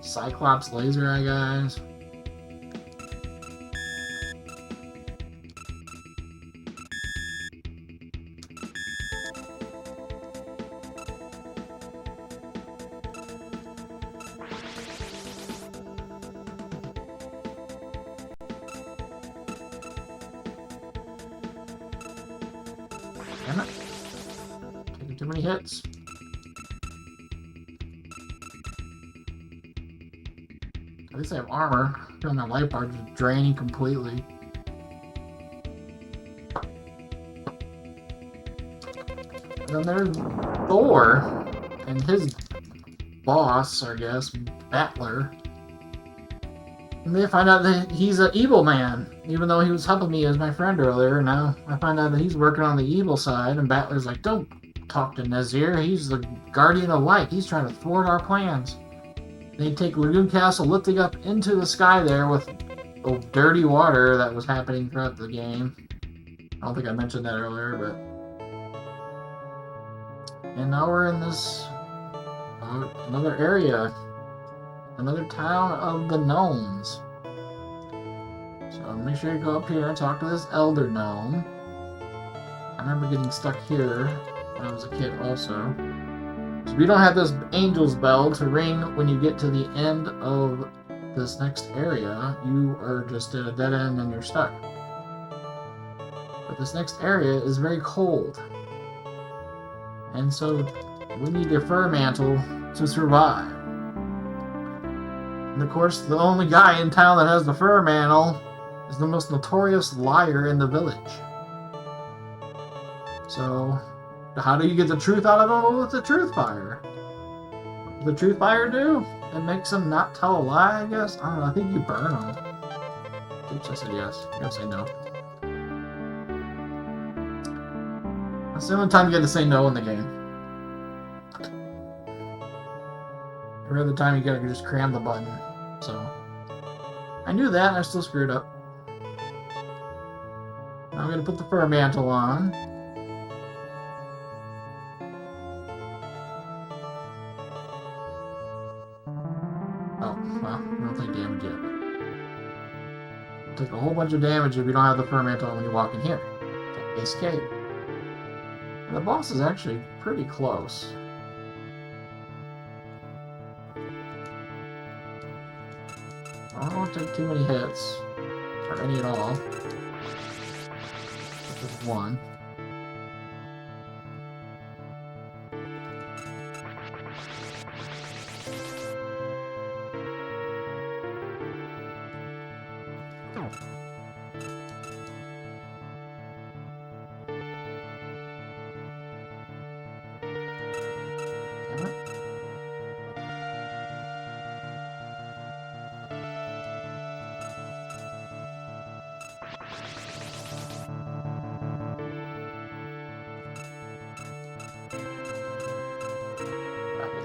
Cyclops laser eye guys. Damn it. Taking too many hits. At least I have armor. Feeling my life bar just draining completely. And then there's Thor and his boss, I guess, Battler. And they find out that he's an evil man, even though he was helping me as my friend earlier. Now I find out that he's working on the evil side, and Battler's like, don't talk to Nazir, he's the guardian of light, he's trying to thwart our plans. They take Lagoon Castle lifting up into the sky there with the dirty water that was happening throughout the game. I don't think I mentioned that earlier, but... And now we're in this... another area. Another town of the gnomes. So make sure you go up here and talk to this elder gnome. I remember getting stuck here when I was a kid also. So we don't have this angel's bell to ring when you get to the end of this next area. You are just at a dead end and you're stuck. But this next area is very cold. And so we need your fur mantle to survive. And of course, the only guy in town that has the fur mantle is the most notorious liar in the village. So, how do you get the truth out of him with the truth fire? What does the truth fire do? It makes him not tell a lie, I guess? I don't know, I think you burn him. Oops, I said yes. I gotta say no. That's the only time you get to say no in the game. Every other time you gotta just cram the button. So, I knew that and I still screwed up. Now I'm gonna put the fur mantle on. Oh, well, we don't take damage yet. Take a whole bunch of damage if you don't have the fur mantle when you walk in here. So, escape. And the boss is actually pretty close. I don't want to take too many hits, or any at all. Just one.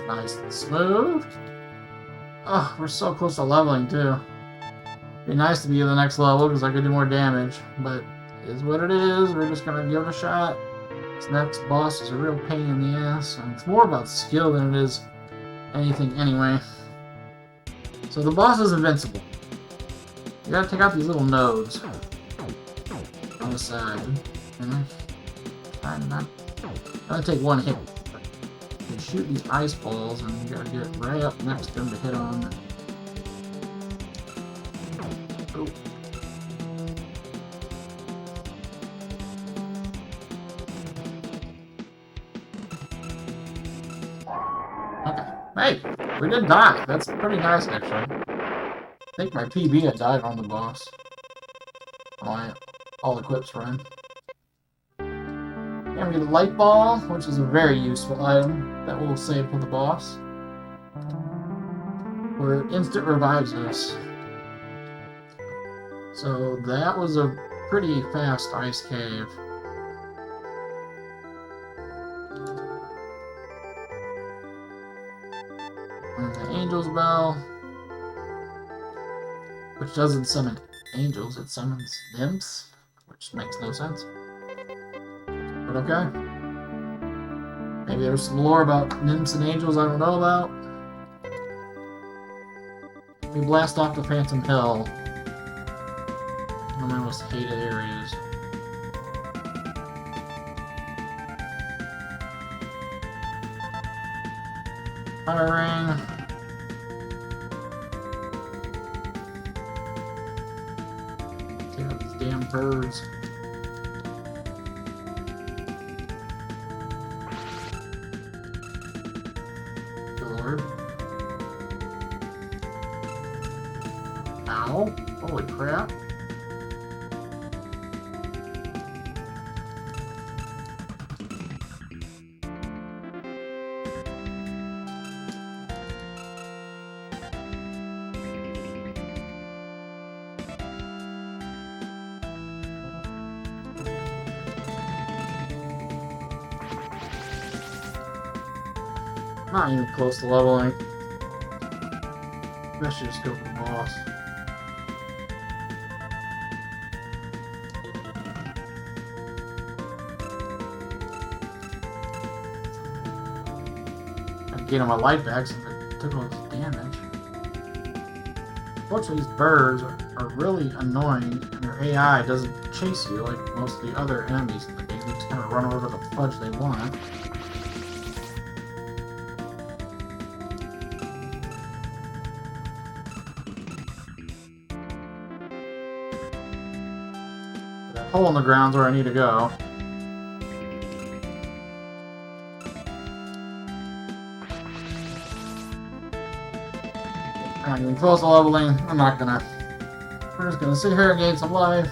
Nice and smooth. Oh, we're so close to leveling too. Be nice to be in the next level because I could do more damage, but it is what it is. We're just gonna give it a shot. This next boss is a real pain in the ass, and it's more about skill than it is anything anyway. So the boss is invincible. You gotta take out these little nodes on the side. I'm gonna take one hit. You shoot these ice balls, and you gotta get right up next to them to hit on. Oh. Okay. Hey, we didn't die. That's pretty nice, actually. I think my PB had died on the boss. All the clips run. And we get a light ball, which is a very useful item that we'll save for the boss. Where it instant revives us. So that was a pretty fast ice cave. And the Angel's Bell, which doesn't summon angels, it summons nymphs, which makes no sense. But okay. Maybe there's some lore about nymphs and angels I don't know about. We blast off the Phantom Hill. One of my most hated areas. Firing. Take out these damn birds. Ow. Holy crap. Not even close to leveling. I should just go for the boss. I'm getting my life back since I took all this damage. Unfortunately, these birds are really annoying, and their AI doesn't chase you like most of the other enemies in the game. They just kind of run over the fudge they want. hole in the ground's where I need to go. I'm not getting close to leveling. I'm not gonna. We're just gonna sit here and gain some life.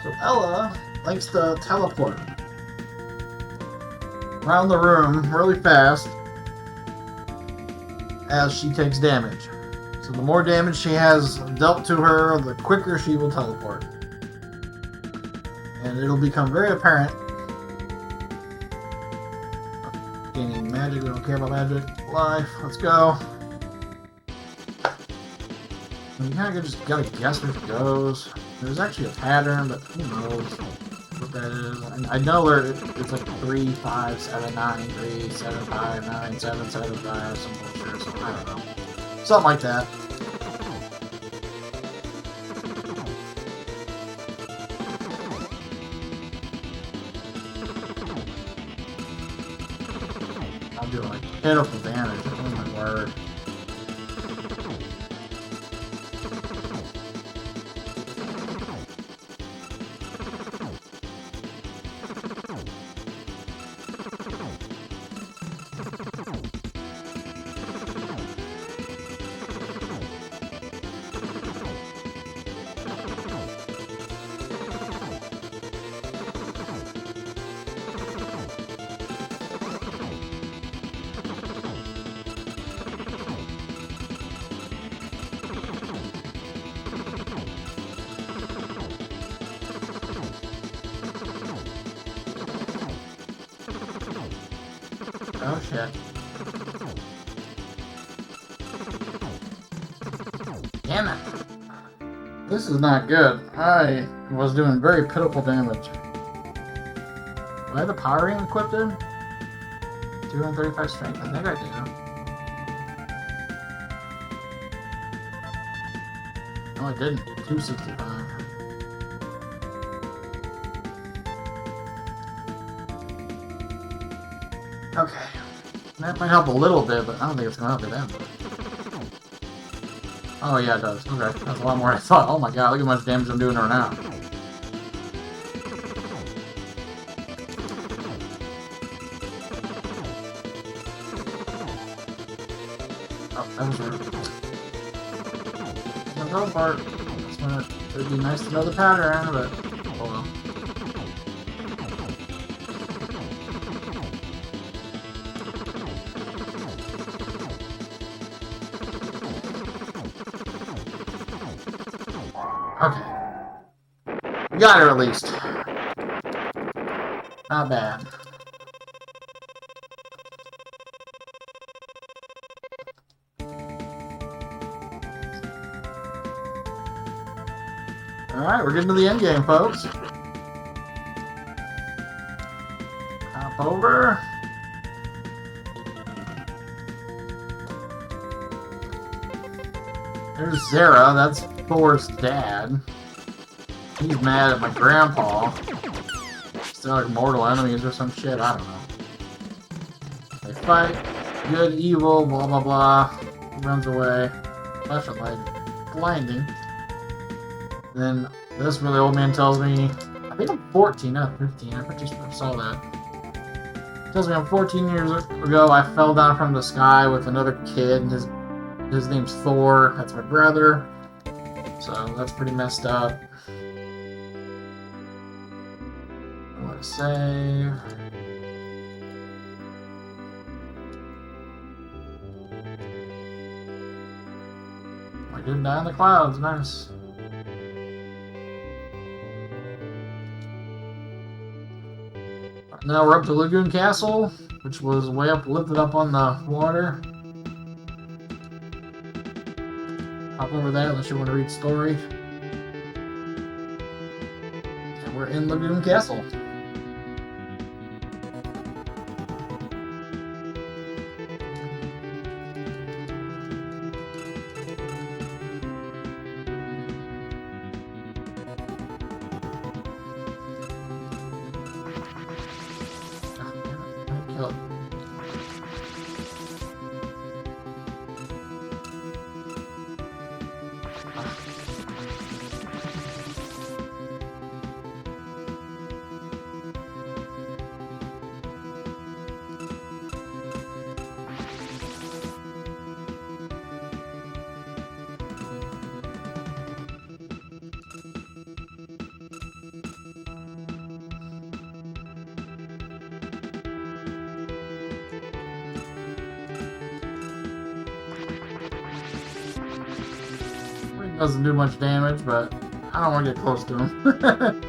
So Ella likes to teleport around the room really fast as she takes damage. So the more damage she has dealt to her, the quicker she will teleport. And it'll become very apparent. Gaining magic, we don't care about magic. Life, let's go. You kind of just gotta guess where it goes. There's actually a pattern, but who knows what that is. I know it's like 3, 5, 7, 9, 3, 7, 5, 9, 7, 7, 5, some bullshit, so I don't know. Something like that. I'm doing like pitiful damage. Oh my word. Oh shit. Damn it. This is not good. I was doing very pitiful damage. Do I have the power ring equipped in? 235 strength. I think I do. No, I didn't. 265. Okay. That might help a little bit, but I don't think it's going to help it then. Oh yeah, it does. Okay. That's a lot more than I thought. Oh my god, look at how much damage I'm doing right now. Oh, that was rude. No go part. It'd be nice to know the pattern, but oh well. Okay. We got her at least. Not bad. Alright, we're getting to the end game, folks. Hop over. There's Zara, that's Thor's dad. He's mad at my grandpa. Still like mortal enemies or some shit, I don't know. They fight, good, evil, blah blah blah. He runs away. Flashlight, blinding. Then this really old man tells me, I think I'm 14, not 15, I just saw that. He tells me I'm 14 years ago I fell down from the sky with another kid, and his name's Thor, that's my brother. So that's pretty messed up. I want to save. I didn't die in the clouds, nice. Now we're up to Lagoon Castle, which was way up, lifted up on the water. Hop over there unless you want to read story. And we're in Lagoon Castle. Doesn't do much damage, but I don't want to get close to him.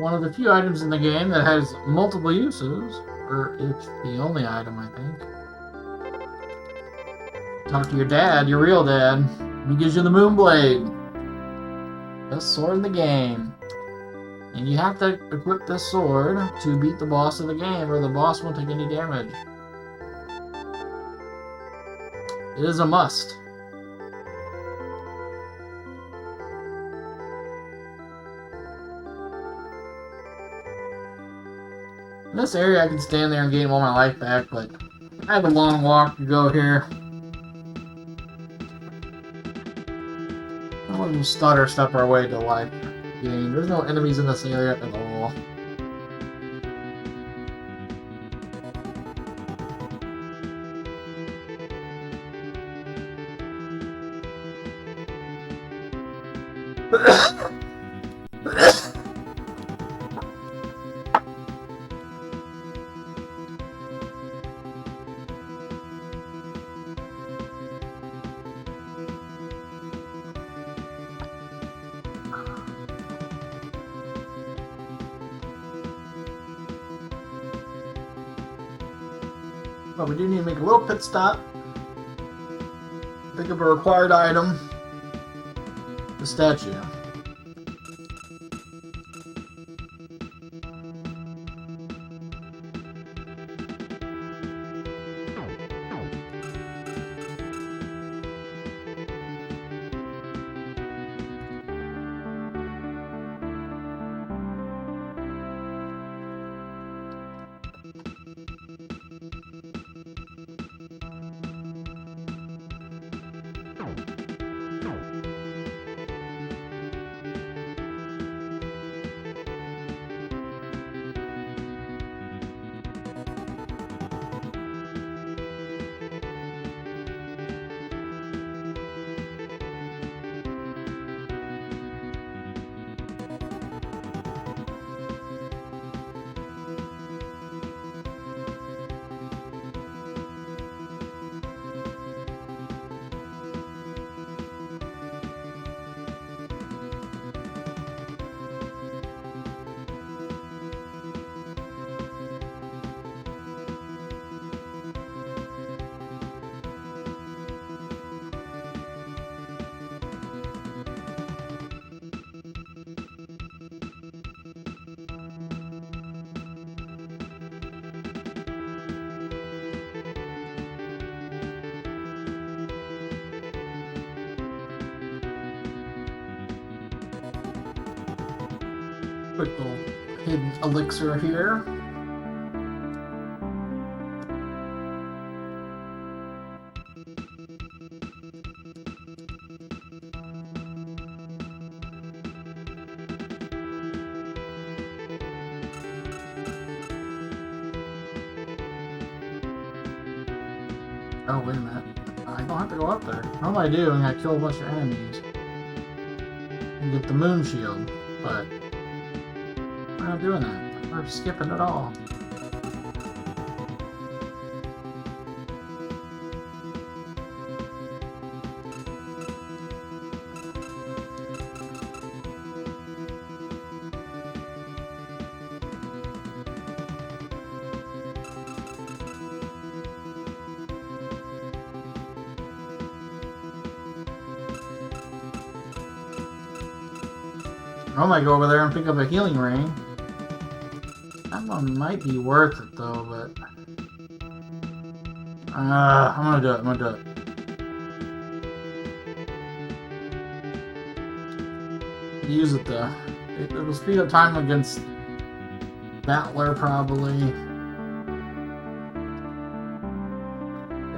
One of the few items in the game that has multiple uses, or it's the only item, I think. Talk to your dad, your real dad. He gives you the Moonblade. Best sword in the game. And you have to equip this sword to beat the boss of the game, or the boss won't take any damage. It is a must. In this area, I can stand there and gain all my life back, but I have a long walk to go here. I want to stutter step our way to life gain. There's no enemies in this area at all. But we do need to make a little pit stop. Pick up a required item. The statue. Quick little hidden elixir here. Oh, wait a minute. I don't have to go up there. All I do is I kill a bunch of enemies and get the moon shield, but I'm not doing that. I'm skipping it all. I might go over there and pick up a healing ring. That one might be worth it though, but I'm gonna do it. I'm gonna do it. Use it though. It'll speed up time against Battler probably.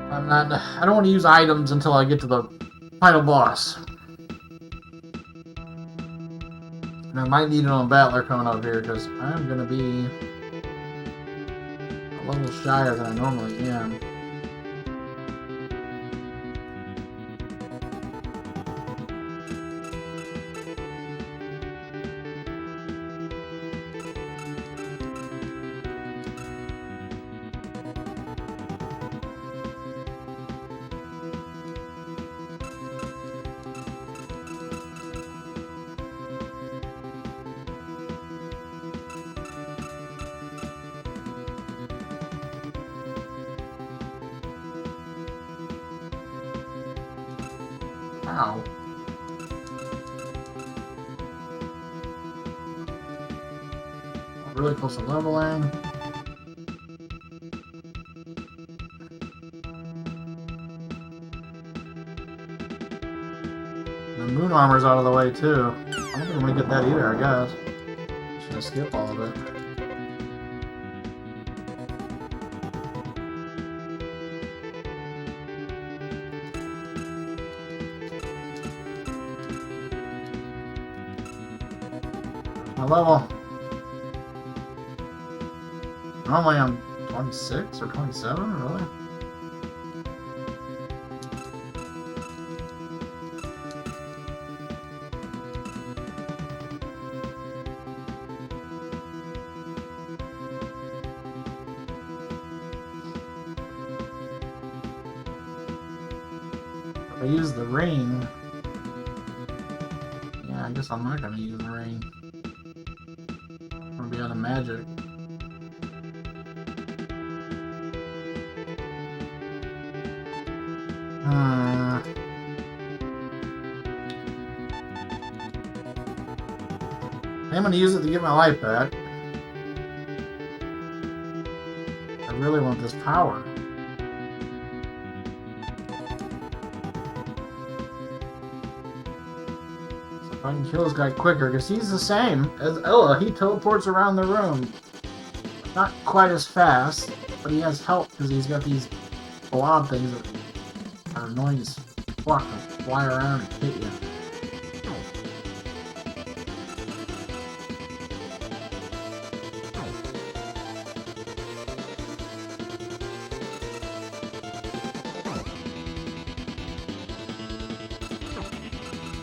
I don't want to use items until I get to the final boss. I might need it on Battler coming up here because I'm going to be a little shyer than I normally am. Wow. Really close to leveling. The moon armor's out of the way too. I don't think I'm gonna get that either, I guess. Just gonna skip all of it. My level. Normally I'm 26 or 27, really? If I use the ring... Yeah, I guess I'm not gonna use the ring. I'm gonna be out of magic. I'm gonna use it to get my life back. I really want this power. So if I can kill this guy quicker, because he's the same as Ella. He teleports around the room. Not quite as fast, but he has help because he's got these blob things that are annoying as fuck to fly around and hit you.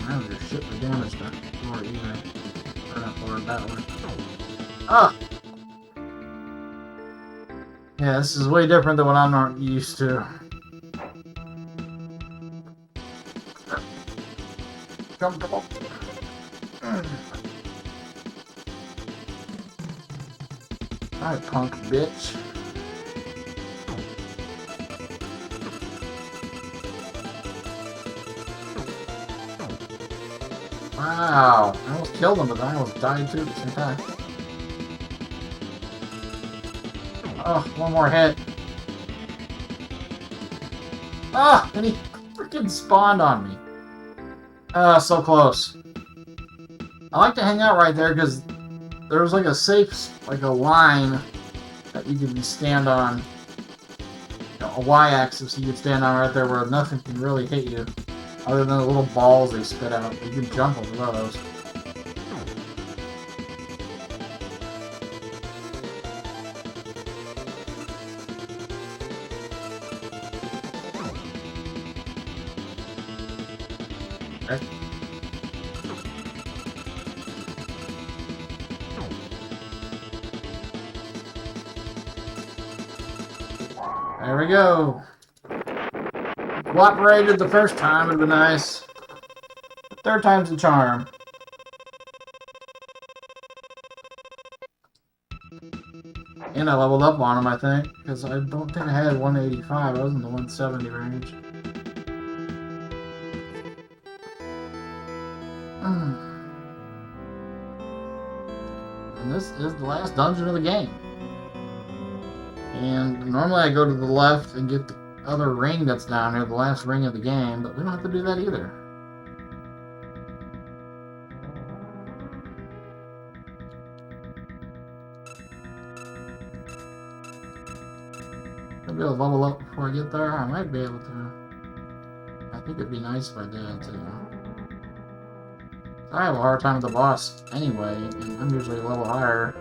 I don't give shit for damage to Lord either. Or not Lord, Battler. Ah! Yeah, this is way different than what I'm not used to. Comfortable. Alright, punk bitch. Wow, I almost killed him, but I almost died too at the same time. Oh, one more hit. Ah, and he freaking spawned on me. Ah, so close. I like to hang out right there because there's like a safe, like a line that you can stand on. You know, a y-axis you can stand on right there where nothing can really hit you. Other than the little balls they spit out. You can jump over those. Okay. There we go. Cooperated the first time, it'd be nice. Third time's the charm. And I leveled up on him, I think, because I don't think I had 185. I was in the 170 range. And this is the last dungeon of the game. And normally I go to the left and get the other ring that's down here, the last ring of the game, but we don't have to do that either. I'll be able to level up before I get there. I might be able to. I think it'd be nice if I did too. I have a hard time with the boss anyway, and I'm usually a level higher.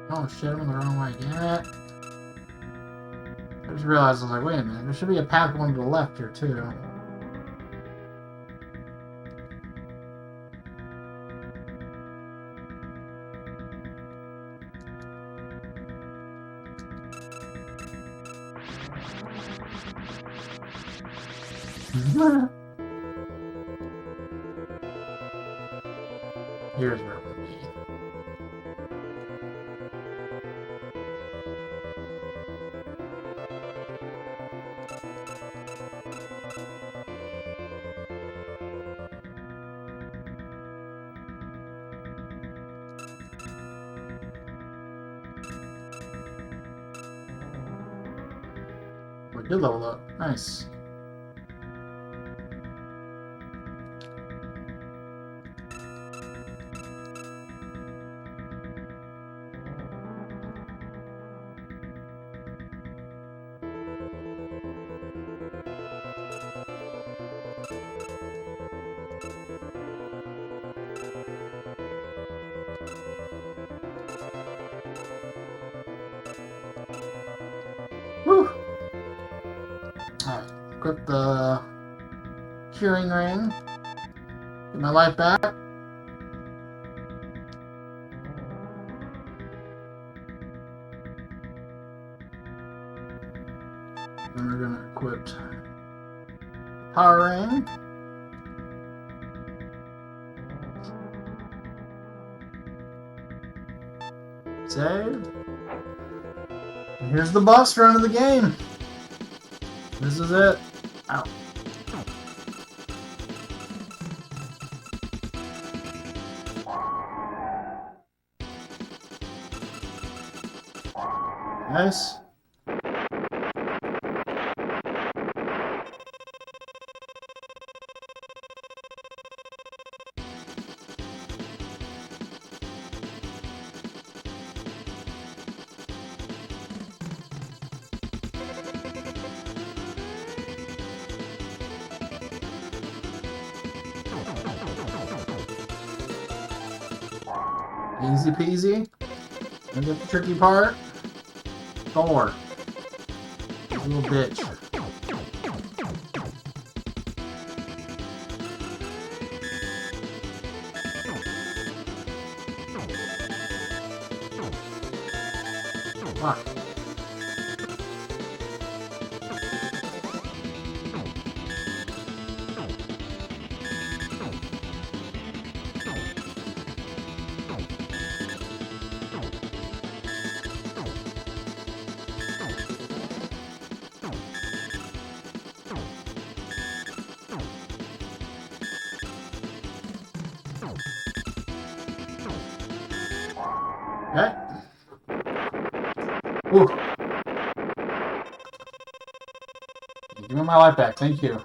Oh shit, I'm in the wrong way, damn it. I just realized, I was like, wait a minute, there should be a path going to the left here, too. Here's where it would be. We did level up. Nice. Woo! Alright, equip the curing ring. Get my life back. Then we're gonna equip power ring. Save. And here's the boss run of the game. This is it. Ow. Nice. Easy peasy. And get the tricky part. Thor. Little bitch. Fuck. Okay. Whew. Give me my life back, thank you.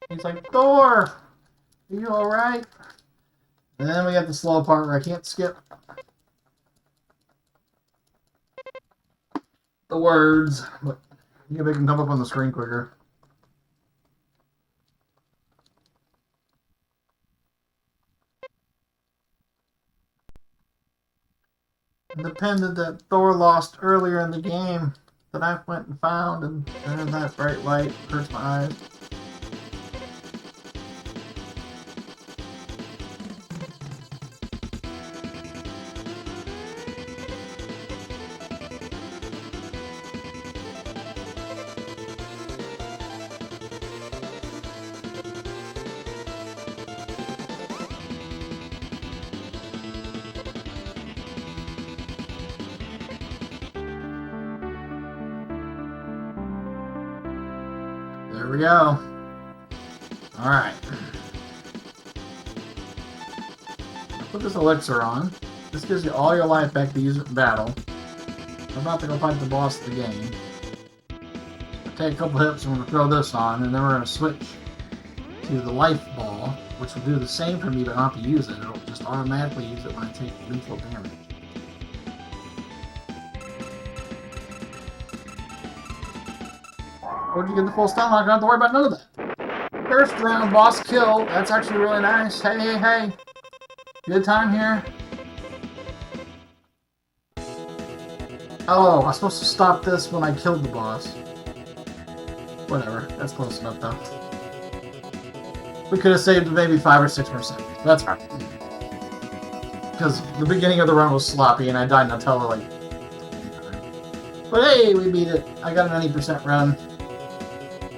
He's like, Thor! Are you alright? And then we got the slow part where I can't skip the words, but maybe they can come up on the screen quicker. The pendant that Thor lost earlier in the game that I went and found, and that bright light hurts my eyes. There we go. Alright. Put this elixir on. This gives you all your life back to use it in battle. I'm about to go fight the boss of the game. Take a couple hits, and we're going to throw this on, and then we're going to switch to the life ball, which will do the same for me, but not to use it. It'll just automatically use it when I take lethal damage. Or you get the full stun lock, I don't have to worry about none of that. First round boss kill, that's actually really nice. Hey, hey, hey. Good time here. Oh, I was supposed to stop this when I killed the boss. Whatever, that's close enough though. We could have saved maybe 5 or 6%. That's fine. Because the beginning of the run was sloppy and I died until like... But hey, we beat it. I got an 90% run.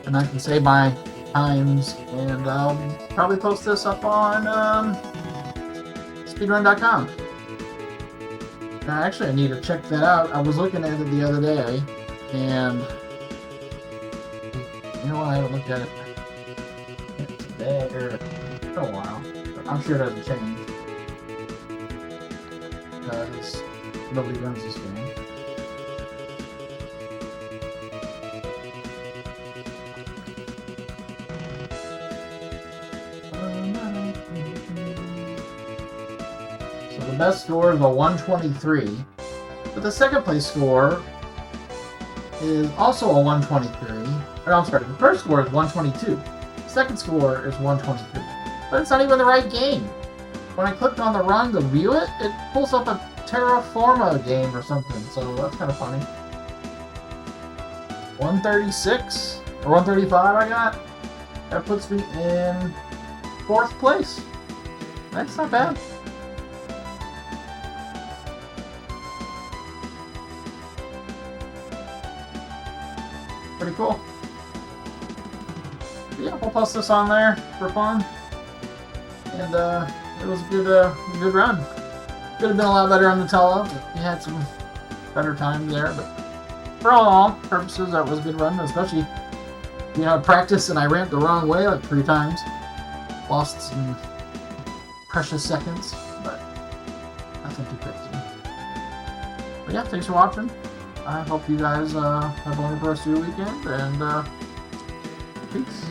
And I can save my times. And I'll probably post this up on speedrun.com. Actually, I need to check that out. I was looking at it the other day. And... you know what? I haven't looked at it today or for a while. But I'm sure it hasn't changed. Because nobody runs this game. So the best score is a 123. But the second place score is also a 123. Or, I'm sorry, the first score is 122. The second score is 123. But it's not even the right game. When I clicked on the run to view it, it pulls up a Terraforma game or something, so that's kind of funny. 136 or 135 I got. That puts me in 4th place. That's not bad. Pretty cool. Yeah, we'll post this on there for fun. And it was a good run. Could have been a lot better on the tele, but we had some better times there. But for all purposes, that was a good run. Especially, you know, practice and I ramped the wrong way like 3 times. Lost some precious seconds, but nothing too crazy. But yeah, thanks for watching. I hope you guys have a wonderful rest of your weekend, and peace.